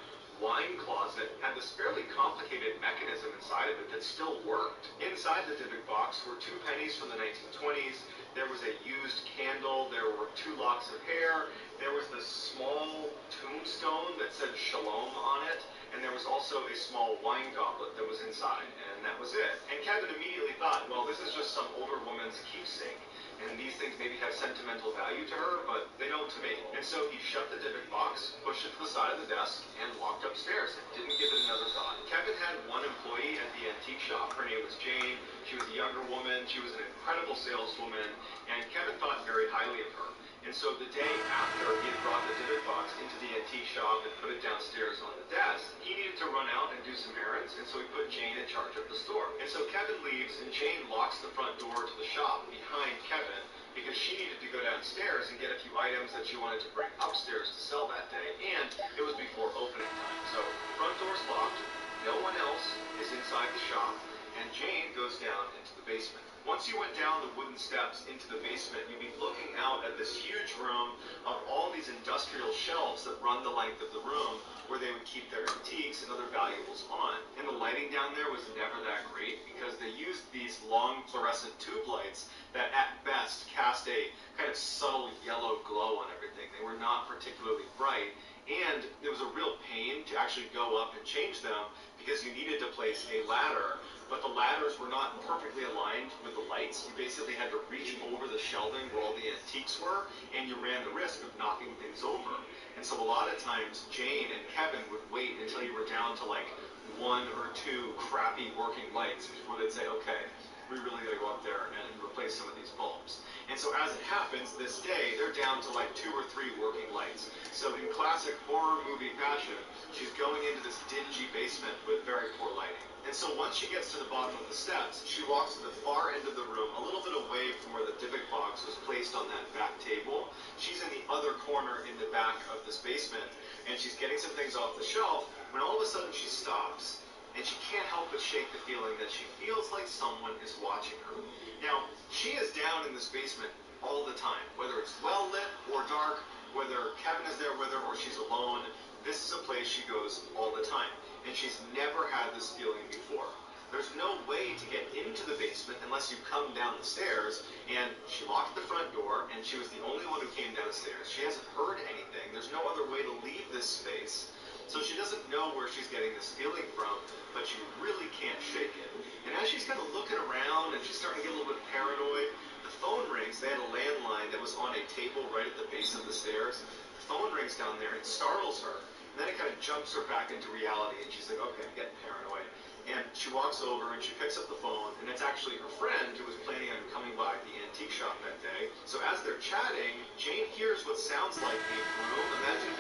wine closet had this fairly complicated mechanism inside of it that still worked. Inside the Dybbuk box were 2 pennies from the 1920s. There was a used candle. There were 2 locks of hair. There was this small tombstone that said Shalom on it. And there was also a small wine goblet that was inside. And that was it. And Kevin immediately thought, well, this is just some older woman's keepsake. And these things maybe have sentimental value to her, but they don't to me. And so he shut the Dybbuk box, pushed it to the side of the desk, and walked upstairs and didn't give it another thought. Kevin had one employee at the antique shop. Her name was Jane. She was a younger woman. She was an incredible saleswoman, and Kevin thought very highly of her. And so the day after he had brought the Dybbuk box into the antique shop and put it downstairs on the desk, he needed to run out and do some errands, and so he put Jane in charge of the store. And so Kevin leaves, and Jane locks the front door to the shop behind Kevin because she needed to go downstairs and get a few items that she wanted to bring upstairs to sell that day, and it was before opening time. So the front door's locked, no one else is inside the shop, and Jane goes down into the basement. Once you went down the wooden steps into the basement, you'd be looking out at this huge room of all these industrial shelves that run the length of the room where they would keep their antiques and other valuables on. And the lighting down there was never that great because they used these long fluorescent tube lights that at best cast a kind of subtle yellow glow on everything. They were not particularly bright, and it was a real pain to actually go up and change them because you needed to place a ladder. But the ladders were not perfectly aligned with the lights. You basically had to reach over the shelving where all the antiques were, and you ran the risk of knocking things over. And so a lot of times, Jane and Kevin would wait until you were down to like 1 or 2 crappy working lights before they'd say, okay, we really gotta go up there and replace some of these bulbs. And so as it happens, this day, they're down to like 2 or 3 working lights. So in classic horror movie fashion, she's going into this dingy basement with very poor lighting. And so once she gets to the bottom of the steps, she walks to the far end of the room, a little bit away from where the Dybbuk box was placed on that back table. She's in the other corner in the back of this basement, and she's getting some things off the shelf, when all of a sudden she stops, and she can't help but shake the feeling that she feels like someone is watching her. Now, she is down in this basement all the time, whether it's well lit or dark, whether Kevin is there with her or she's alone. This is a place she goes all the time, and she's never had this feeling before. There's no way to get into the basement unless you come down the stairs, and she locked the front door, and she was the only one who came down the stairs. She hasn't heard anything. There's no other way to leave this space. So she doesn't know where she's getting this feeling from, but she really can't shake it. And as she's kind of looking around, and she's starting to get a little bit paranoid, the phone rings. They had a landline that was on a table right at the base of the stairs. The phone rings down there and startles her. And then it kind of jumps her back into reality, and she's like, okay, I'm getting paranoid. And she walks over and she picks up the phone, and it's actually her friend who was planning on coming by the antique shop that day. So as they're chatting, Jane hears what sounds like a broom. Imagine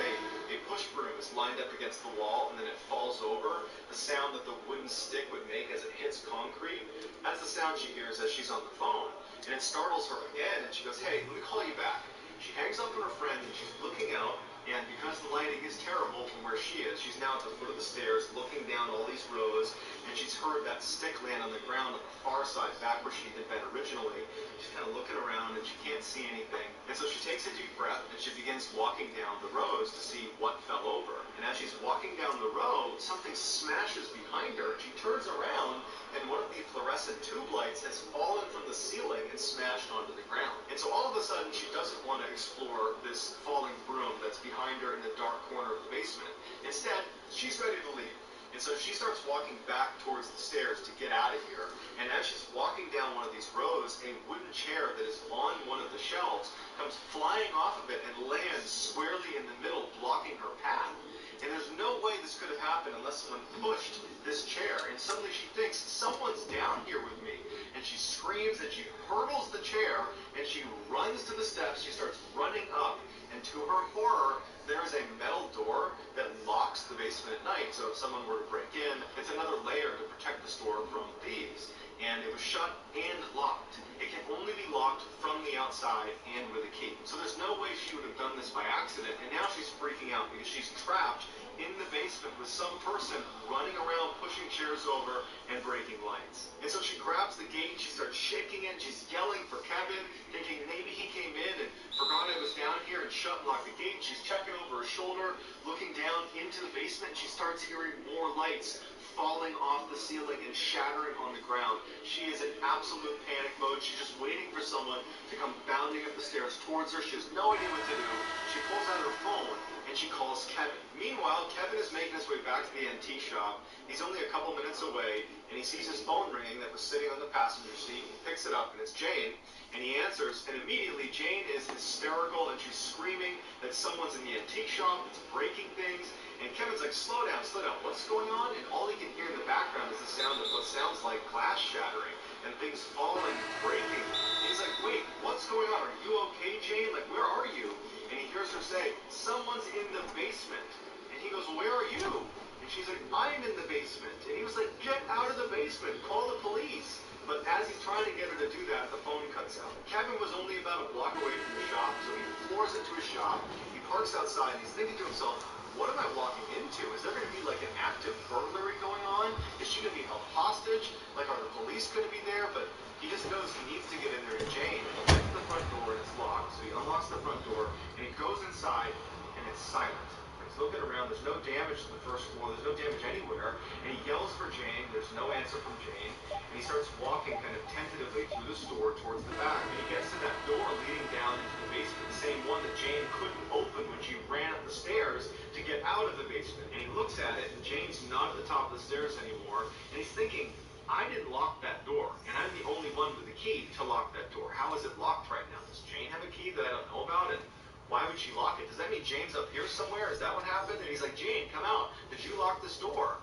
a push broom is lined up against the wall, and then it falls over. The sound that the wooden stick would make as it hits concrete. That's the sound she hears as she's on the phone. And it startles her again, and she goes, hey, let me call you back. She hangs up on her friend, and she's looking out. And because the lighting is terrible from where she is, she's now at the foot of the stairs looking down all these rows, and she's heard that stick land on the ground on the far side, back where she had been originally. She's kind of looking around, and she can't see anything. And so she takes a deep breath, and she begins walking down the rows to see what fell over. And as she's walking down the row, something smashes behind her. She turns around, and one of the fluorescent tube lights has fallen from the ceiling and smashed onto the ground. And so all of a sudden, she doesn't want to explore this falling broom that's behind her in the dark corner of the basement. Instead, she's ready to leave. And And so she starts walking back towards the stairs to get out of here. And as she's walking down one of these rows, a wooden chair that is on one of the shelves comes flying off of it and lands squarely in the middle, blocking her path. And there's no way this could have happened unless someone pushed this chair. And suddenly she thinks, someone's down here with me. And she screams and she hurdles the chair and she runs to the steps. She starts running up. And to her horror, there is a metal door that locks the basement at night. So if someone were to break in, it's another layer to protect the store from thieves. And it was shut and locked. It can only be locked from the outside and with a key. So there's no way she would have done this by accident. And now she's freaking out because she's trapped in the basement with some person running around, pushing chairs over and breaking lights. And so she grabs the gate, she starts shaking it, she's yelling for Kevin, thinking maybe he came in and forgot I was down here and shut and locked the gate. She's checking over her shoulder, looking down into the basement, and she starts hearing more lights falling off the ceiling and shattering on the ground. She is in absolute panic mode. She's just waiting for someone to come bounding up the stairs towards her. She has no idea what to do. She pulls out her phone and she calls Kevin. Meanwhile, Kevin is making his way back to the antique shop. He's only a couple minutes away, and he sees his phone ringing that was sitting on the passenger seat. He picks it up, and it's Jane, and he answers, and immediately Jane is hysterical, and she's screaming that someone's in the antique shop, that's breaking things, and Kevin's like, slow down, what's going on? And all he can hear in the background is the sound of what sounds like glass shattering, and things falling, breaking. And he's like, wait, what's going on? Are you okay, Jane? Like, where are you? And he hears her say, someone's in the basement. And he goes, where are you? And she's like, I'm in the basement. And he was like, get out of the basement. Call the police. But as he's trying to get her to do that, the phone cuts out. Kevin was only about a block away from the shop, so he floors into his shop. He parks outside, and he's thinking to himself, what am I walking into? Is there going to be like an active burglary going on? Is she going to be held hostage? Like, are the police going to be there? But he just knows he needs to get in there to Jane. He gets to the front door, and it's locked. So he unlocks the front door, and he goes inside, and it's silent. He's looking around. There's no damage to the first floor. There's no damage anywhere. And he yells for Jane. There's no answer from Jane. And he starts walking kind of tentatively through the store towards the back. And he gets to that door leading down into the basement, the same one that Jane couldn't open when she ran up the stairs to get out of the basement. And he looks at it, and Jane's not at the top of the stairs anymore. And he's thinking, I didn't lock that door, and I'm the only one with the key to lock that door. How is it locked right now? Does Jane have a key that I don't know about? And why would she lock it? Does that mean Jane's up here somewhere? Is that what happened? And he's like, Jane, come out. Did you lock this door?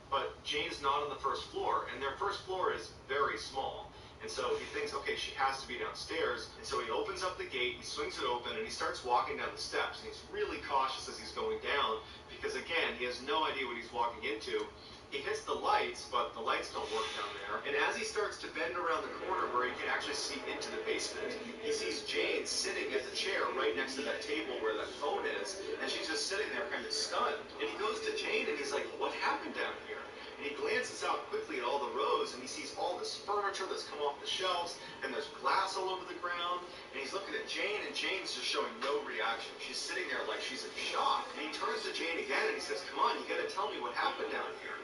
But Jane's not on the first floor, and their first floor is very small. And so he thinks, okay, she has to be downstairs. And so he opens up the gate, he swings it open, and he starts walking down the steps. And he's really cautious as he's going down because, again, he has no idea what he's walking into. He hits the lights, but the lights don't work down there. And as he starts to bend around the corner where he can actually see into the basement, he sees Jane sitting at the chair right next to that table where that phone is, and she's just sitting there kind of stunned. And he goes to Jane and he's like, what happened down here? And he glances out quickly at all the rows, and he sees all this furniture that's come off the shelves, and there's glass all over the ground. And he's looking at Jane, and Jane's just showing no reaction. She's sitting there like she's in shock. And he turns to Jane again, and he says, come on, you gotta tell me what happened down here.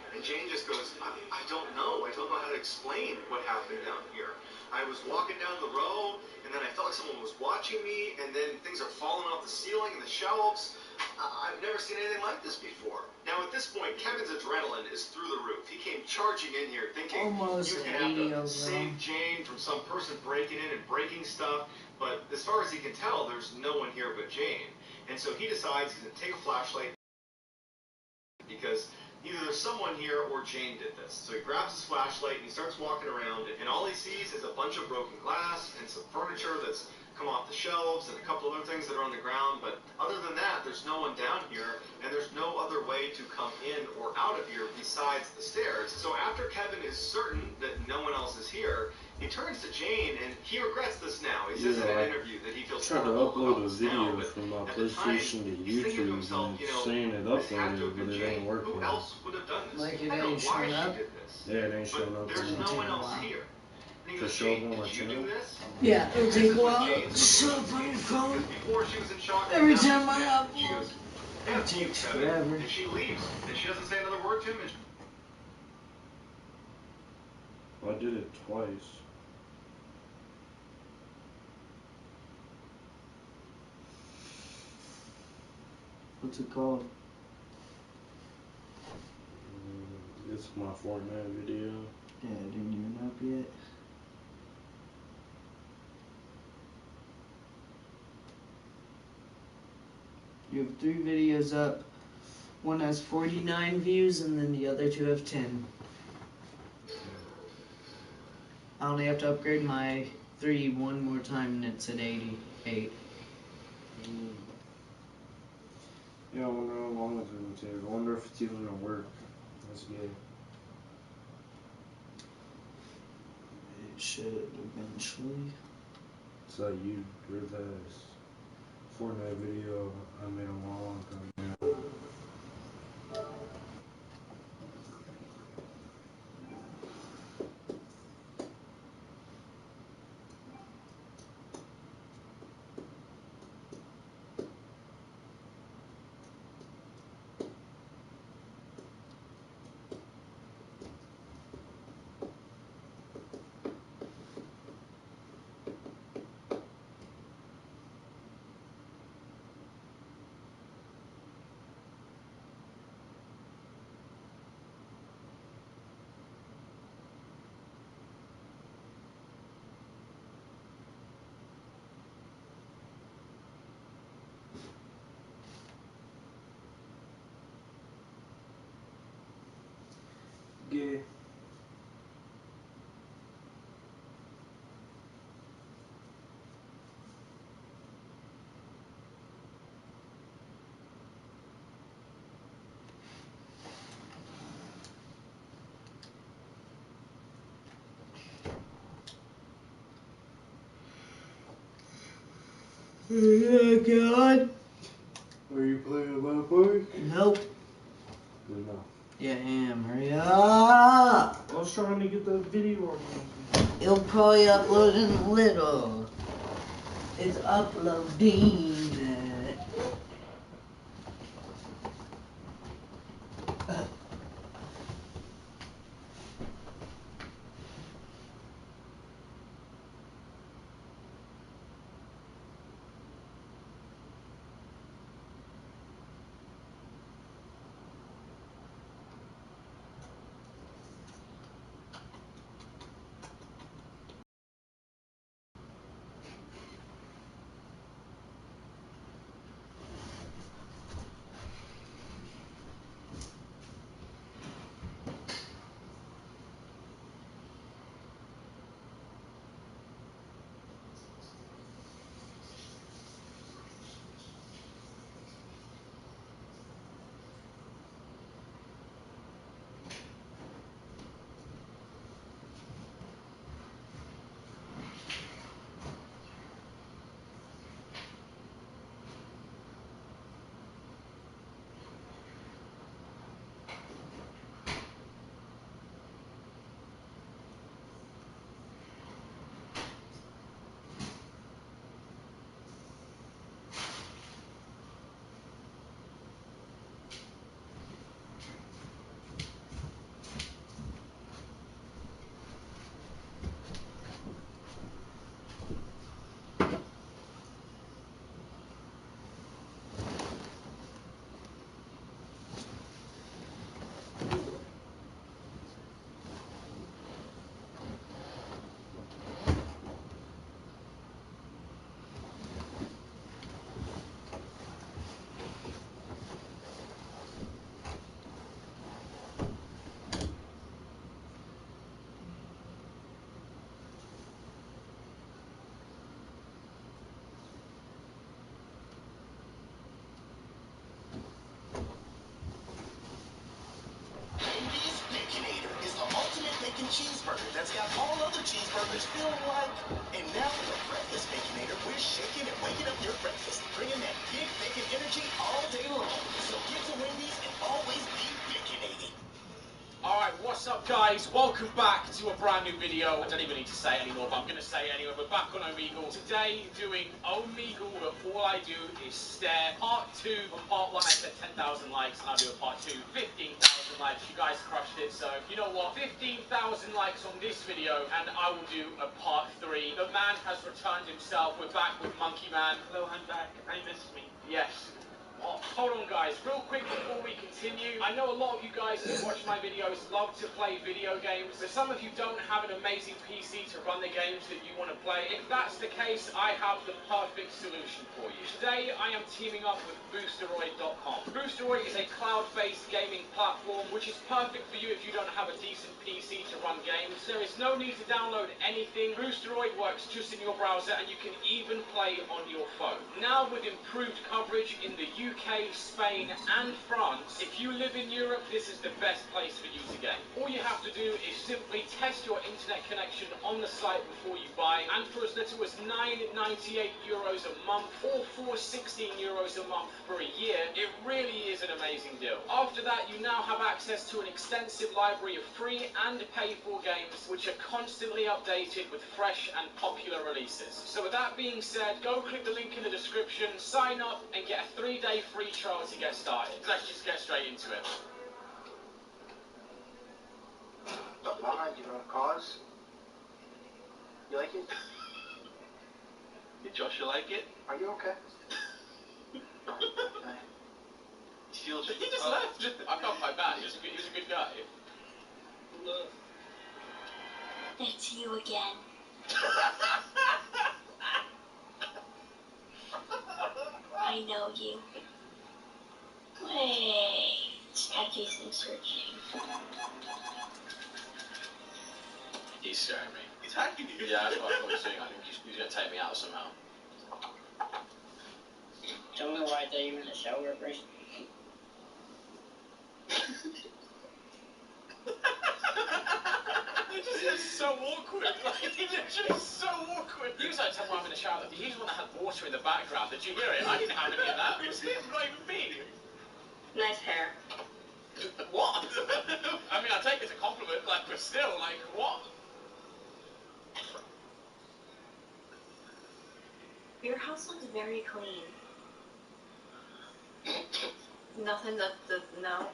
And Jane just goes, I don't know. I don't know how to explain what happened down here. I was walking down the row, and then I felt like someone was watching me, and then things are falling off the ceiling and the shelves. I've never seen anything like this before. Now, at this point, Kevin's adrenaline is through the roof. He came charging in here thinking Almost you can 80 have to save Jane from some person breaking in and breaking stuff. But as far as he can tell, there's no one here but Jane. And so he decides he's going to take a flashlight because either there's someone here or Jane did this. So he grabs his flashlight and he starts walking around, and all he sees is a bunch of broken glass and some furniture that's come off the shelves and a couple other things that are on the ground. But other than that, there's no one down here, and there's no other way to come in or out of here besides the stairs. So after Kevin is certain that no one else is here, he turns to Jane, and he regrets this now. He says in an interview that he feels trying to horrible upload a about this now, video but from my at the time, PlayStation to he's thinking to YouTube, himself, and you it's know, saying it this had to uploaded, have but been it Jane. ain't working. Who else would have done this? Like, it I don't know ain't why showing she up? did this. Yeah, it ain't showing But up. there's It'll no take one a else while. here. And he To goes, show Jane, them on my did you do channel? this? Yeah, it'll This take is a what while. Jane's Shut up supposed on to your do. phone. Because before she was in shock. Every now time she's I mad. She upload, goes, yeah, it takes Kevin. forever. And she leaves. And she doesn't say another word to him. And I did it twice. What's it called? This is my Fortnite video. Yeah, it didn't even up yet. You have 3 videos up. One has 49 views and then the other 2 have 10. I only have to upgrade my 3 one more time and it's at 88. Yeah, I wonder how long it's gonna take. I wonder if it's even gonna work. That's good. It should eventually. It's like you did this Fortnite video I made a long time ago. Yeah. Oh god. Are you playing my part? Nope. No. Yeah, I am. Hurry up! I was trying to get the video on. It'll probably upload in a little. It's uploading. Wendy's Baconator is the ultimate bacon cheeseburger that's got all other cheeseburgers feeling like. And now for the Breakfast Baconator, we're shaking and waking up your breakfast, bringing that big bacon energy all day long. So get to Wendy's and always be baconated. Alright, what's up guys? Welcome back to a brand new video. I don't even need to say it anymore, but I'm going to say it anyway. We're back on Omegle. Today, doing Omegle, but all I do is stare. Part 2 of part 1, I said 10,000 likes, and I'll do a part 2, 15,000 likes. You guys crushed it, so you know what? 15,000 likes on this video, and I will do a part 3. The man has returned himself. We're back with Monkey Man. Hello, I'm back. I missed me. Yes. Oh, hold on guys, real quick before we continue. I know a lot of you guys who watch my videos love to play video games, but some of you don't have an amazing PC to run the games that you want to play. If that's the case, I have the perfect solution for you. Today, I am teaming up with Boosteroid.com. Boosteroid is a cloud-based gaming platform, which is perfect for you if you don't have a decent PC to run games. There is no need to download anything. Boosteroid works just in your browser, and you can even play on your phone. Now, with improved coverage in the UK, Spain, and France, if you live in Europe, this is the best place for you to game. All you have to do is simply test your internet connection on the site before you buy, and for as little as €9.98 a month, or for €16 a month for a year, it really is an amazing deal. After that, you now have access to an extensive library of free and pay-for games, which are constantly updated with fresh and popular releases. So with that being said, go click the link in the description, sign up, and get a 3-day free trial to get started. Let's just get straight into it. Behind you on cause. You like it? Hey Josh, you like it? Are you okay? He just left. I felt quite bad. He was a good guy. It's you again. I know you. Wait. Accusing searching. He's scaring me. He's hacking you? Yeah, that's what I thought he was doing. I think he's going to take me out somehow. Tell me why I thought you were in the shower first. It just is so awkward. Like, it literally is so awkward. He was like, tell me I'm in the shower. He's the one that had water in the background. Did you hear it? I didn't have any of that. It was him, not even me. Nice hair. What? I mean, I take it as a compliment, like, but still, like, what? Your house looks very clean. Nothing that no.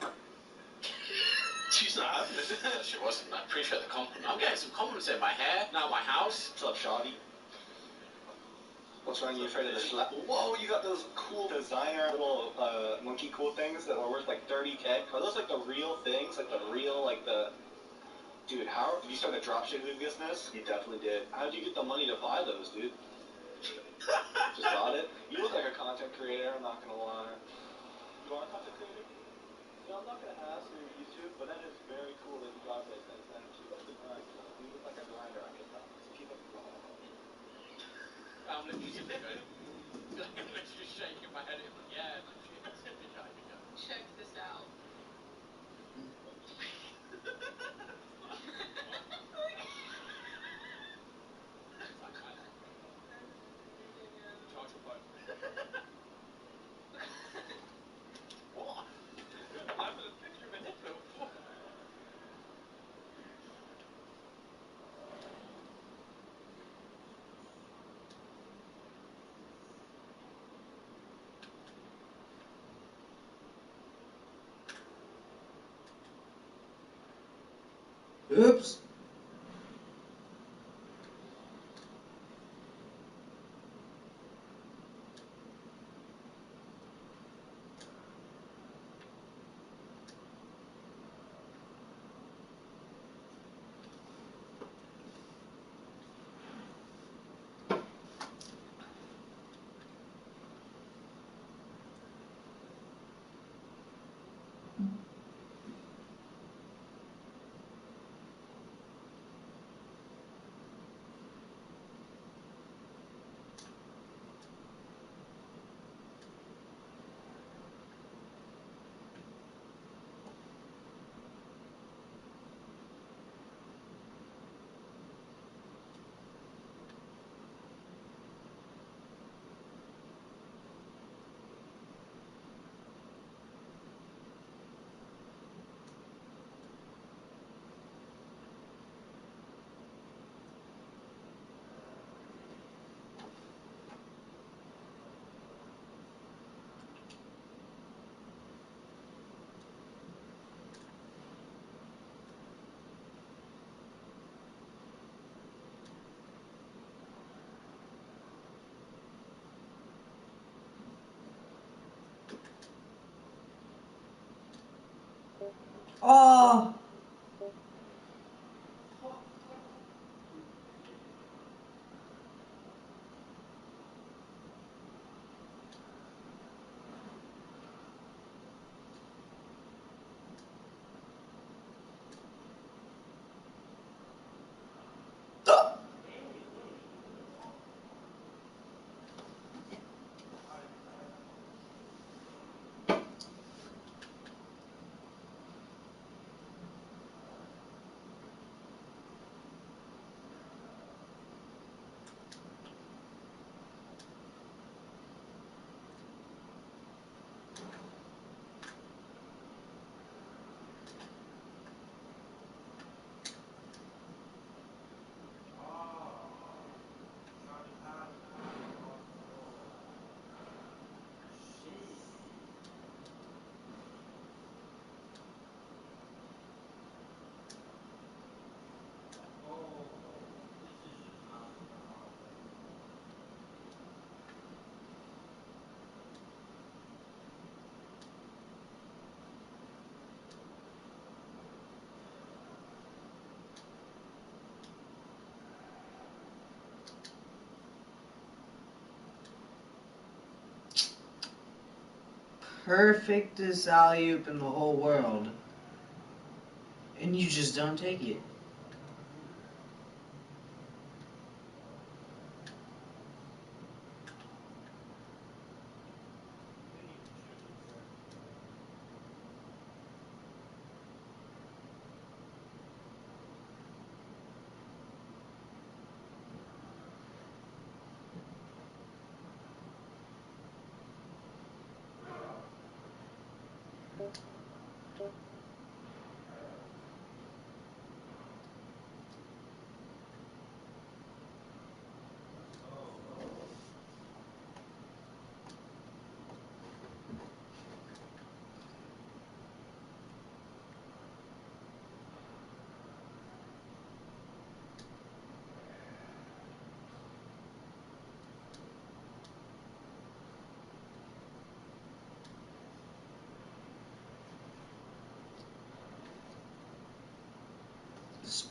She's not having it. She wasn't. I appreciate the compliment. I'm getting some compliments in my hair, now my house. What's up, Shawty? What's wrong? You afraid of the slap? Whoa, you got those cool designer little monkey cool things that are worth like 30K. Are those like the real things? Like the real, like the... Dude, how did you start a dropshipping business? You definitely did. How did you get the money to buy those, dude? Just bought it? You look like a content creator, I'm not gonna lie. You are a content creator? You know, I'm not gonna ask for your YouTube, but that is very cool that you got those things, man. Keep up the grind. You look like a grinder, I can tell. So keep up the grind. I'm literally shaking my head. Yeah, Check this out. What? I have a picture of a nipple. Oops. Oh! Perfectest alley-oop in the whole world. And you just don't take it.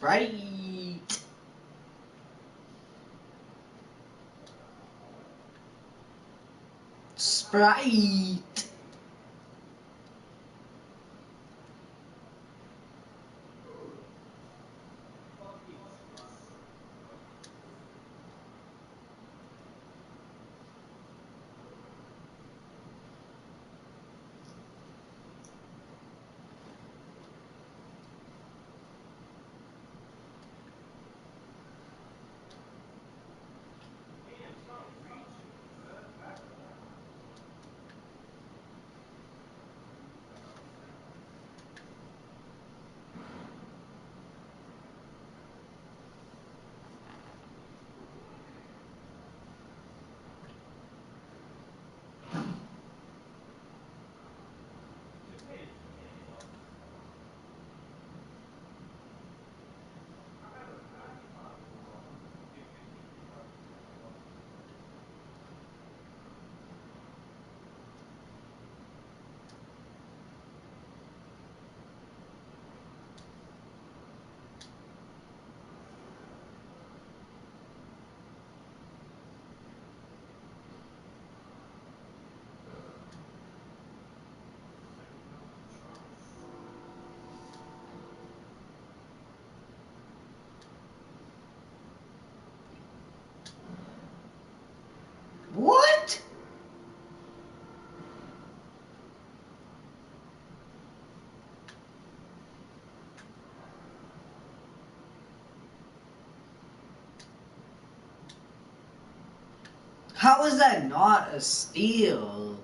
Sprite. Sprite. What? How is that not a steal?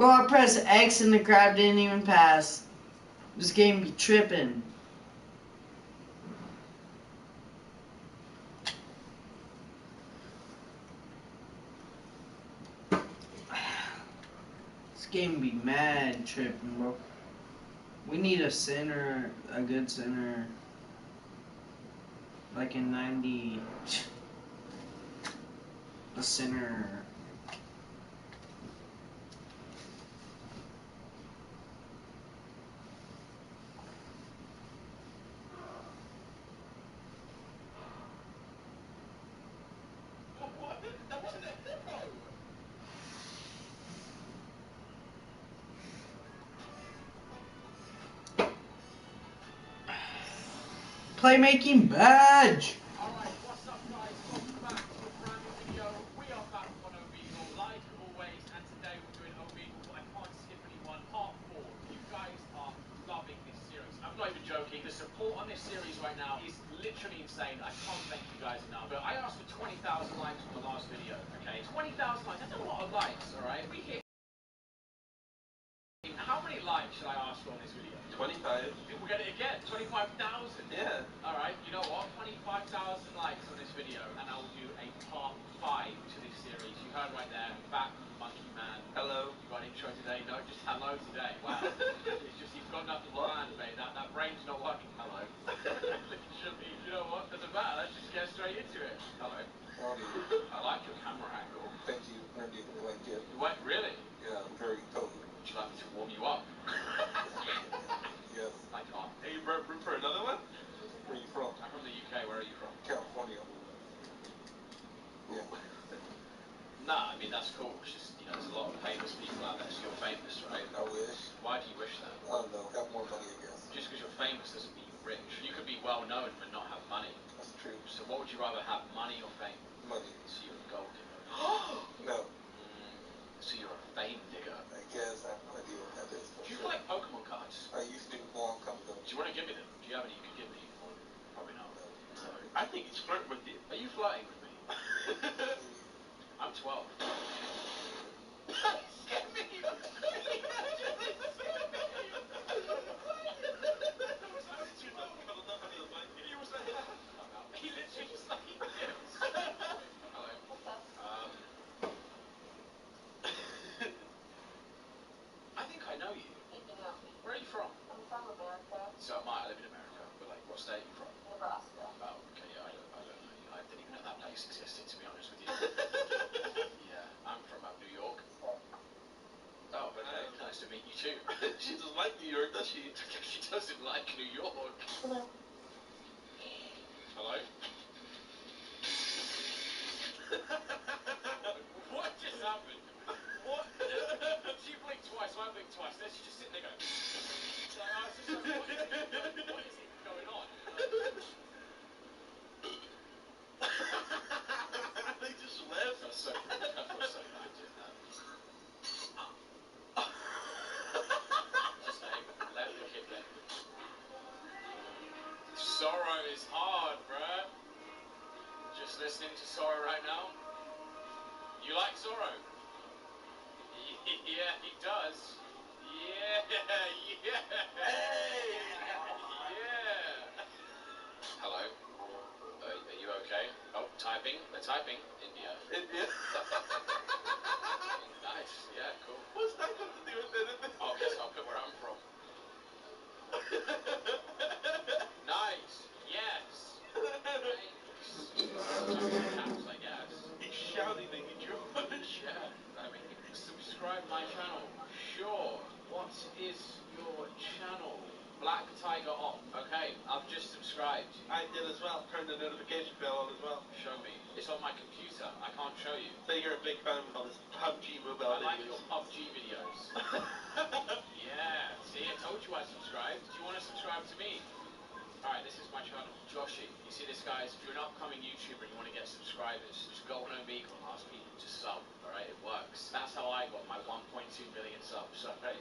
Bro, I pressed X and the grab didn't even pass. This game be tripping. This game be mad tripping, bro. We need a center, a good center. Like in 90. A center. What? That wasn't a hero. Playmaking badge! Alright, what's up guys? Welcome back to a brand new video. We are back on Omegle, like always, and today we're doing Omegle, I Can't Skip Anyone, part 4. You guys are loving this series. I'm not even joking, the support on this series right now is literally insane. I can't thank you guys enough. But I asked for 20,000 likes on the last video, okay? 20,000 likes, that's a lot of likes, alright? We hit... How many likes should I ask for on this video? 25. We'll get it again, 25,000. Yeah. Alright, you know what? 25,000 likes on this video, and I will do a part 5 to this series. You heard right there, back from Monkey Man. Hello. You got an intro today? No, just hello today. Wow. It's just, you've got nothing planned, mate. That brain's not working. Hello. Literally, you know what? Doesn't matter. Let's just get straight into it. Hello. I like your camera angle. Thank you. I didn't like it. You went, really? Yeah, I'm very potent. Would you like me to warm you up? Yes. I can't. Hey, room for another one? Where are you from? I'm from the UK. Where are you from? California. Yeah. Nah, I mean, that's cool. It's just, you know, there's a lot of famous people out there, so you're famous, right? I wish. Why do you wish that? I don't know. Have more money, I guess. Just because you're famous doesn't mean you're rich. You could be well known but not have money. That's true. So what would you rather have, money or fame? Money. So you're a gold digger. No. So you're a fame digger. I guess I have no idea what that is. Do you collect Pokemon cards? I used to long time ago. Do you want to give me them? Do you have any you could give me? Probably not. No. I think he's flirting with you. Are you flirting with me? I'm 12. He literally just like hello. I think I know you. Where are you from? I'm from America, So I live in America, but like, what state are you from? Nebraska. Oh, okay, yeah, I don't know you. I didn't even know that place existed, to be honest with you. Yeah, I'm from New York. Oh, okay, nice to meet you too. She doesn't like New York, does she? She doesn't like New York. Hello. Hello? What just happened? What? She blinked twice, I blinked twice. Then she just sit there going. So I was just like, what is even going on? They just left. I feel so bad doing that. Just let the kid go. Sorrow is hard, bruh. Just listening to Sorrow right now. You like Sorrow? Yeah, he does. Yeah. Hey! Yeah. Hello. Are you okay? Oh, typing. They're typing. India. India. Nice. Yeah, cool. What's that got to do with anything? Oh, I guess I'll put where I'm from. Nice. Yes. Caps, I guess. He's shouting at you, George. Yeah. I mean, subscribe my channel. Sure. What is your channel? Black Tiger Op. Okay, I've just subscribed. I did as well. Turn the notification bell on as well. Show me. It's on my computer. I can't show you. Say you're a big fan of all this PUBG mobile I like videos. your PUBG videos. Yeah. See, I told you I subscribed. Do you want to subscribe to me? Alright, this is my channel. Joshy. You see this, guys? If you're an upcoming YouTuber and you want to get subscribers, just go on Omegle and ask people to sub. Alright, it works. That's how I got my 1.2 million subs. Alright.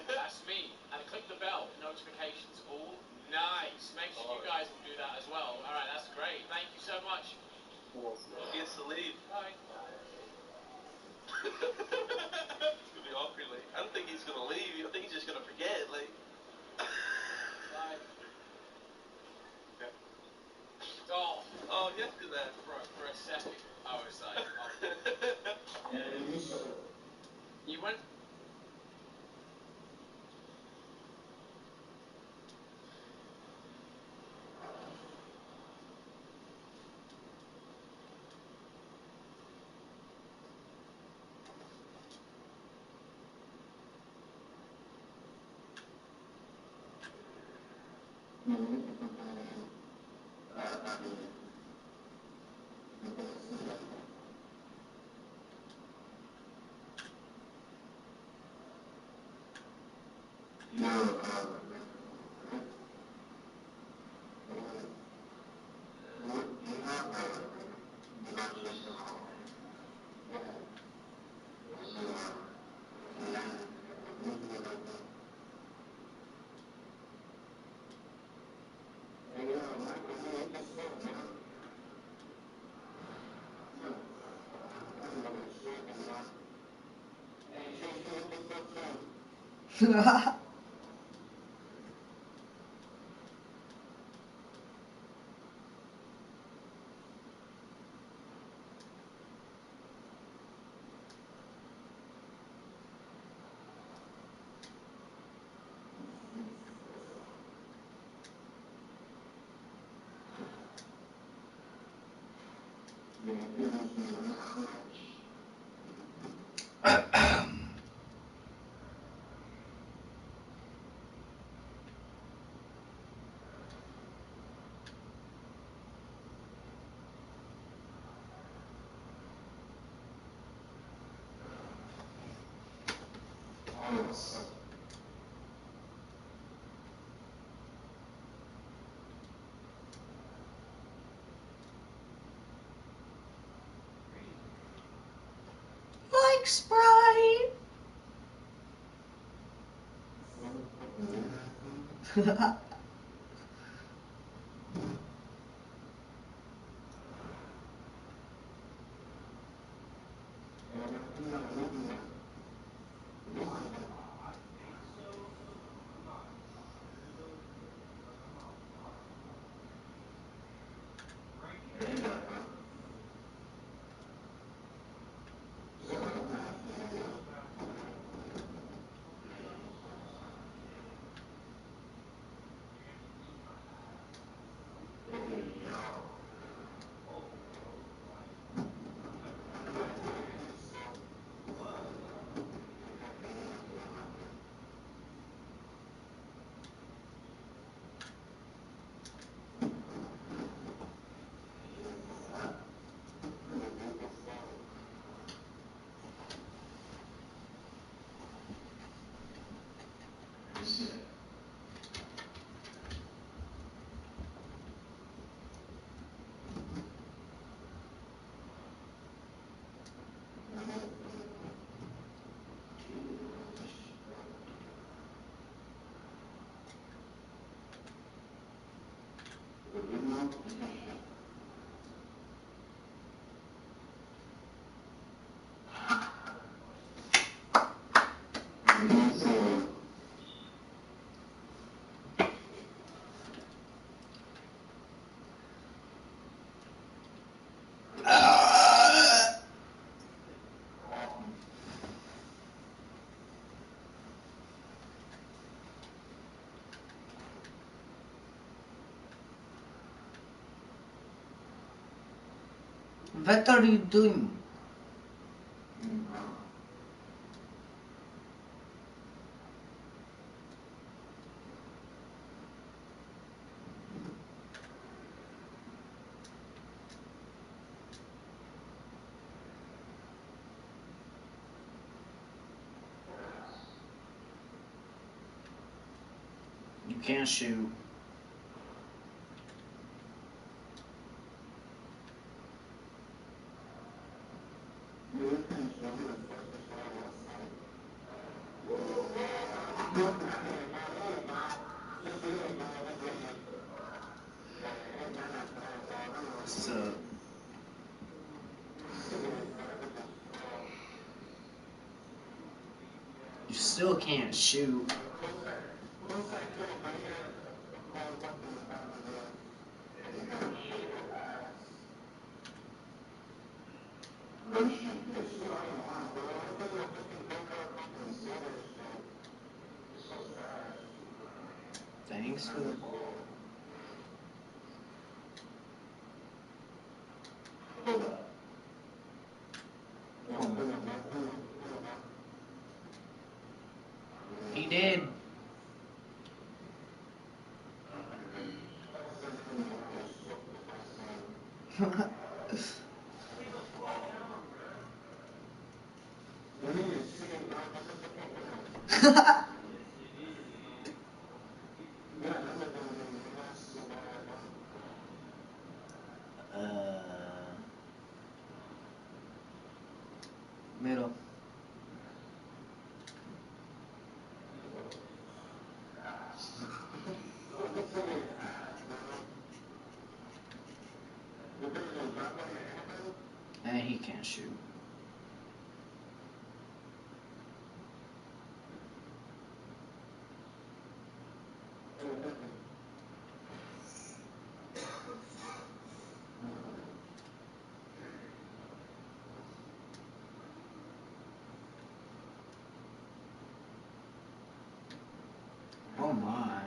That's me. And click the bell. Notifications all. Nice. Make sure you guys will do that as well. Alright, that's great. Thank you so much. He gets to leave. Bye. It's gonna be awkward, like. I just gonna leave. I think he's just gonna forget. Like. Bye. Okay. Oh, Oh, yes, do that. for a second, I was like, you went. Like Sprite. What are you doing? You can't shoot. So you still can't shoot. Thanks for the ball. He did. Middle. And he can't shoot. Oh my.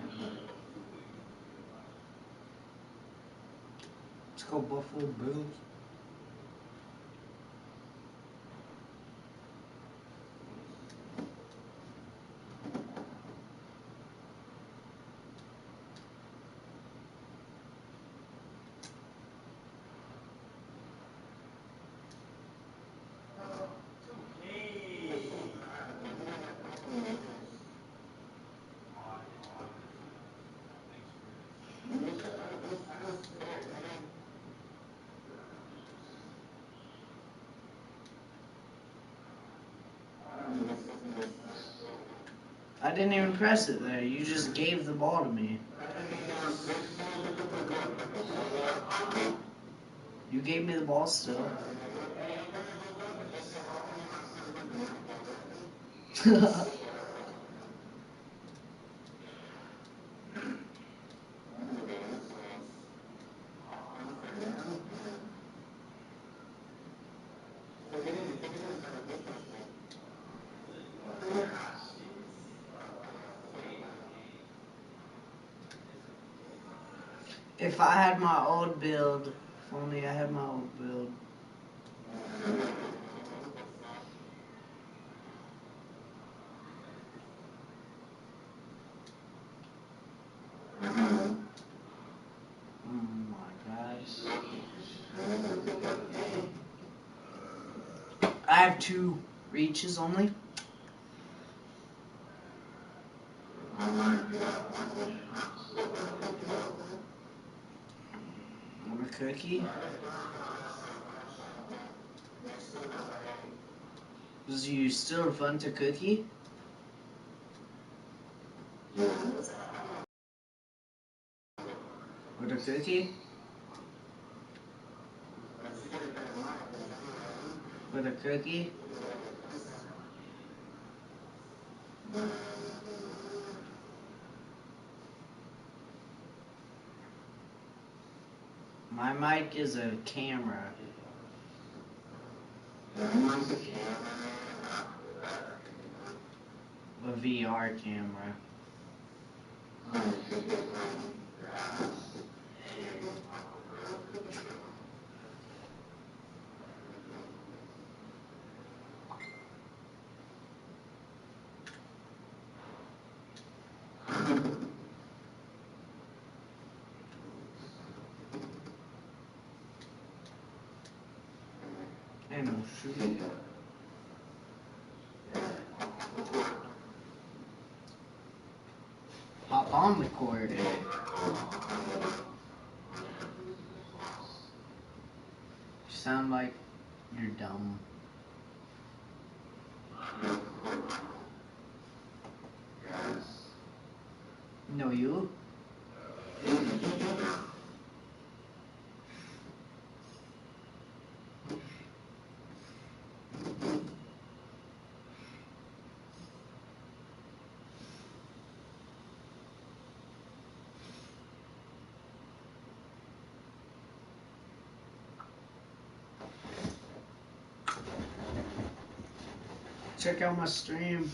Let's go Buffalo Bills. I didn't even press it there. You just gave the ball to me. You gave me the ball still. If I had my old build, if only I had my old build. Oh my gosh. I have 2 reaches only. Want a cookie? Is you still fun to cookie? With a cookie? With a cookie? My mic is a camera. A VR camera. And I'll shoot it. Hop on the court. You sound like you're dumb. No, you? Check out my stream.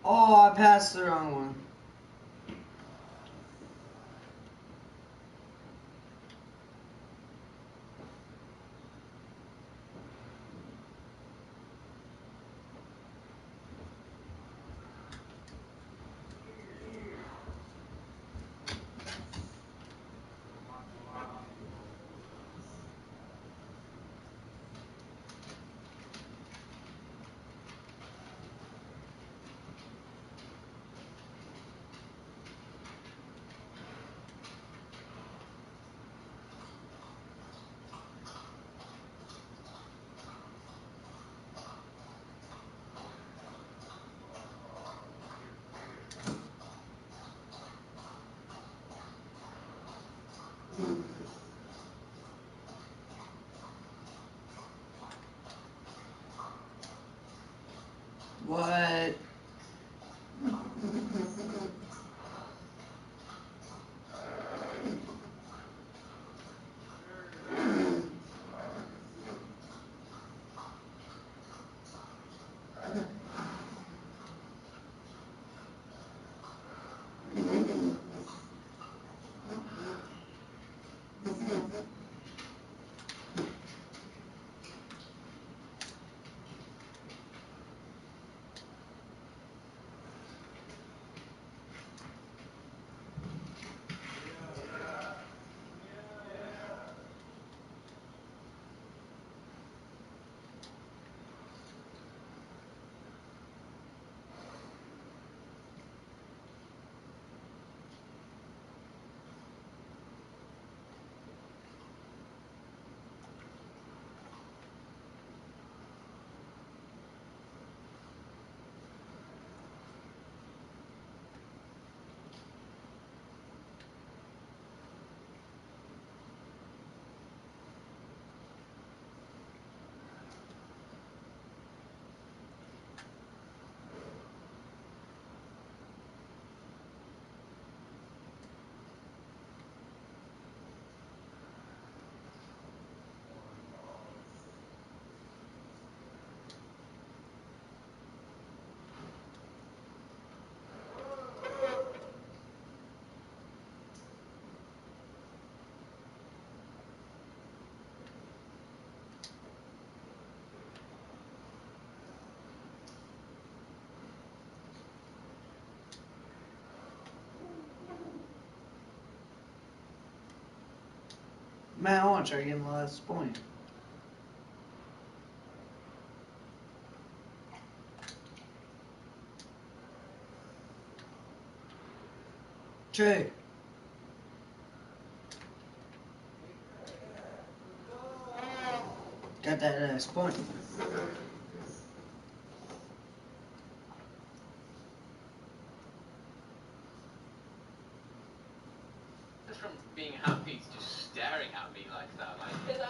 Oh, I passed the wrong one. What? Man, I want to try getting the last point. Trey. Got that last point. Just from being happy to just staring at me like that, like. Because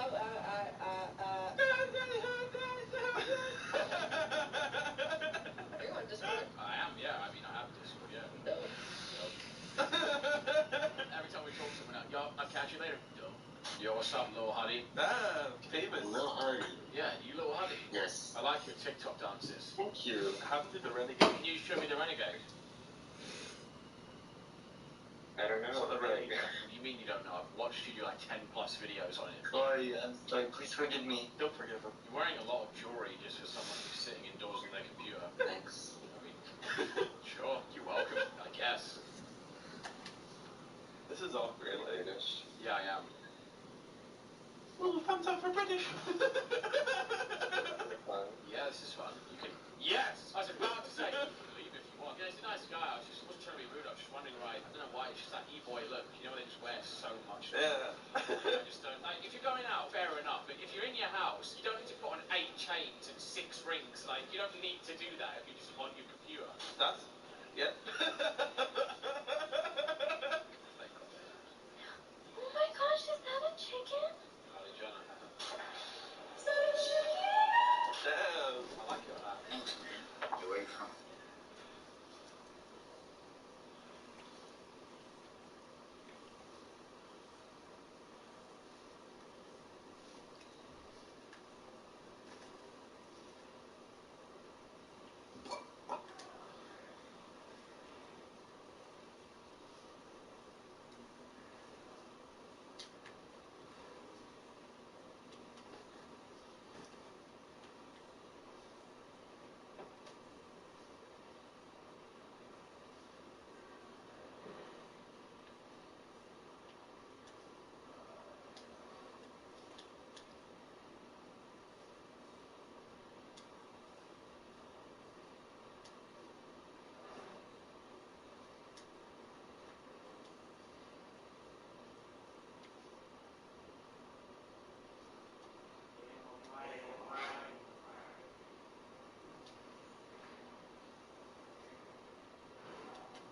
Are you on Discord? I am, yeah. I mean, I have Discord, yeah. No. Every time we talk to someone, yo, I'll catch you later. Yo, what's up, Lil Huddy? Ah, famous. Lil Huddy. Yeah, you Lil Huddy. Yes. I like your TikTok dances. Thank you. How to do the renegade? Can you show me the Renegade? I don't know. What the renegade? What do you mean you don't know? I've watched you do like 10 plus videos on it. Sorry, I'm sorry. Please forgive me. Don't forgive him. You're wearing a lot of jewelry just for someone who's sitting indoors on their computer. Thanks. I mean, sure, you're welcome, I guess. This is awkward, like. Yeah, I am. Ooh, thumbs up for British. Yeah, this is fun. You can. Yes! I was about to say, you can leave if you want. Yeah, he's a nice guy. I wasn't trying to be rude. I was just wondering, right? I don't know why. It's just that e-boy look. You know, they just wear so much. Yeah. I just don't. Like, if you're going out, fair enough. But if you're in your house, you don't need to put on 8 chains and 6 rings. Like, you don't need to do that if you're just on your computer. That's. Yeah. Oh my gosh, is that a chicken? Kylie Jenner. Is that a chicken? Damn. I like your hat. You're welcome.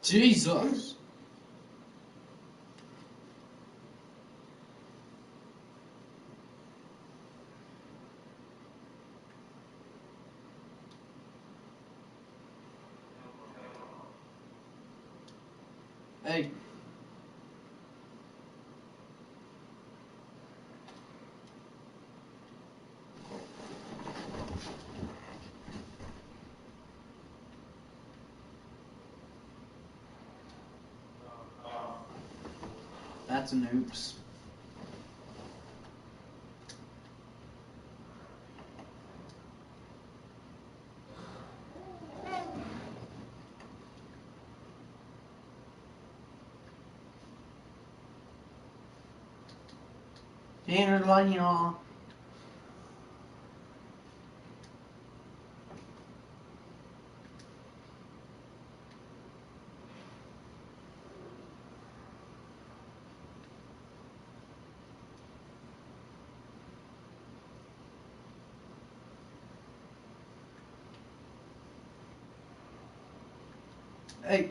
Jesus. Hey. That's an oops. Tanner letting y'all. Hey.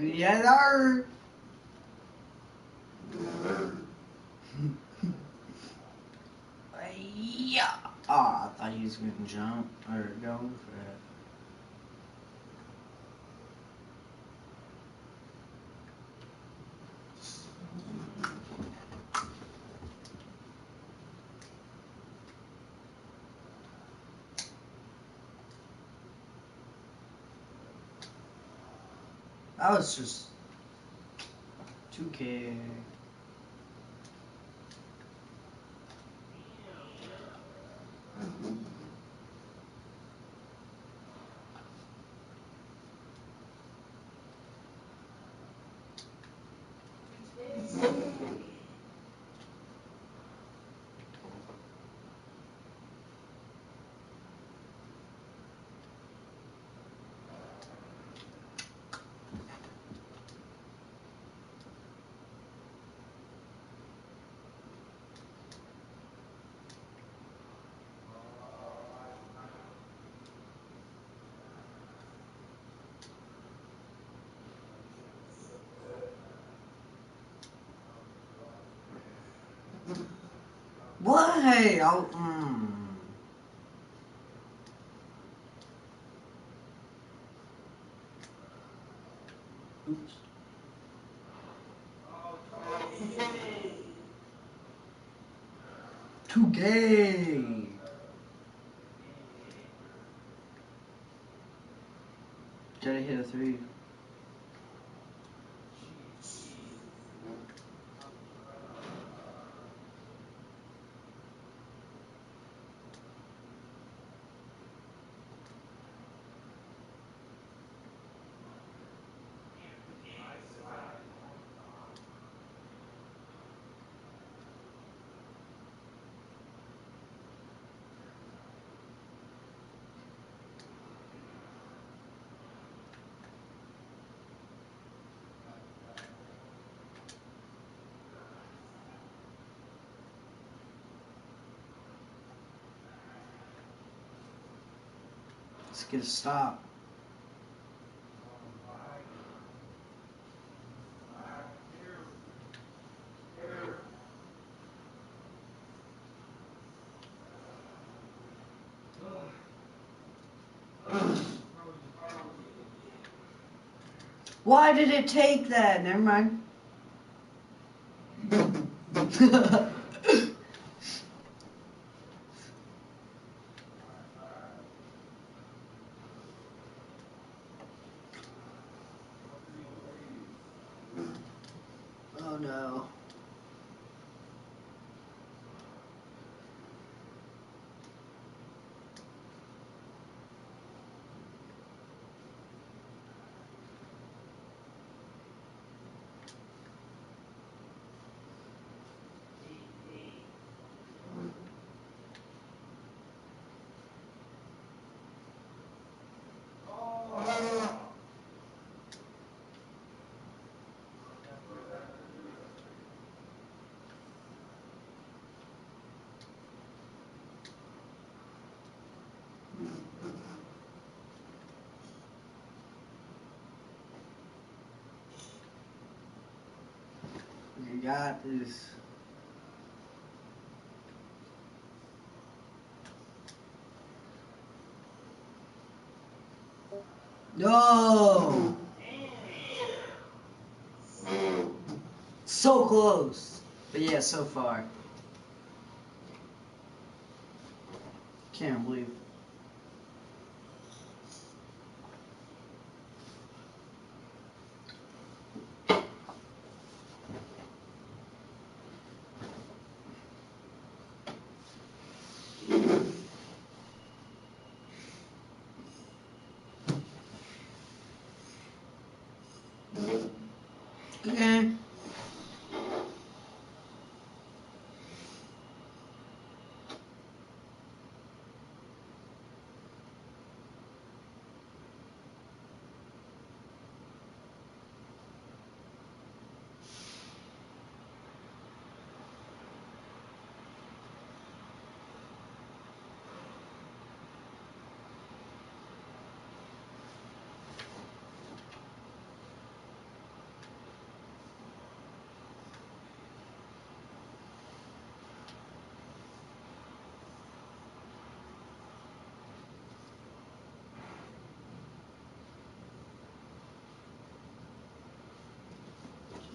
Yes, sir. Yeah. Oh, I thought he was gonna jump or go for it. That was just 2K. What? Hey, I'll. Oops. Too gay. Gotta hit a 3. Let's get a stop. Why did it take that? Never mind. got is. No! So close! But yeah, so far. Can't believe. Okay.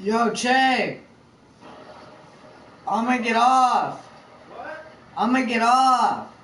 Yo, Che! I'm gonna get off! What? I'm gonna get off!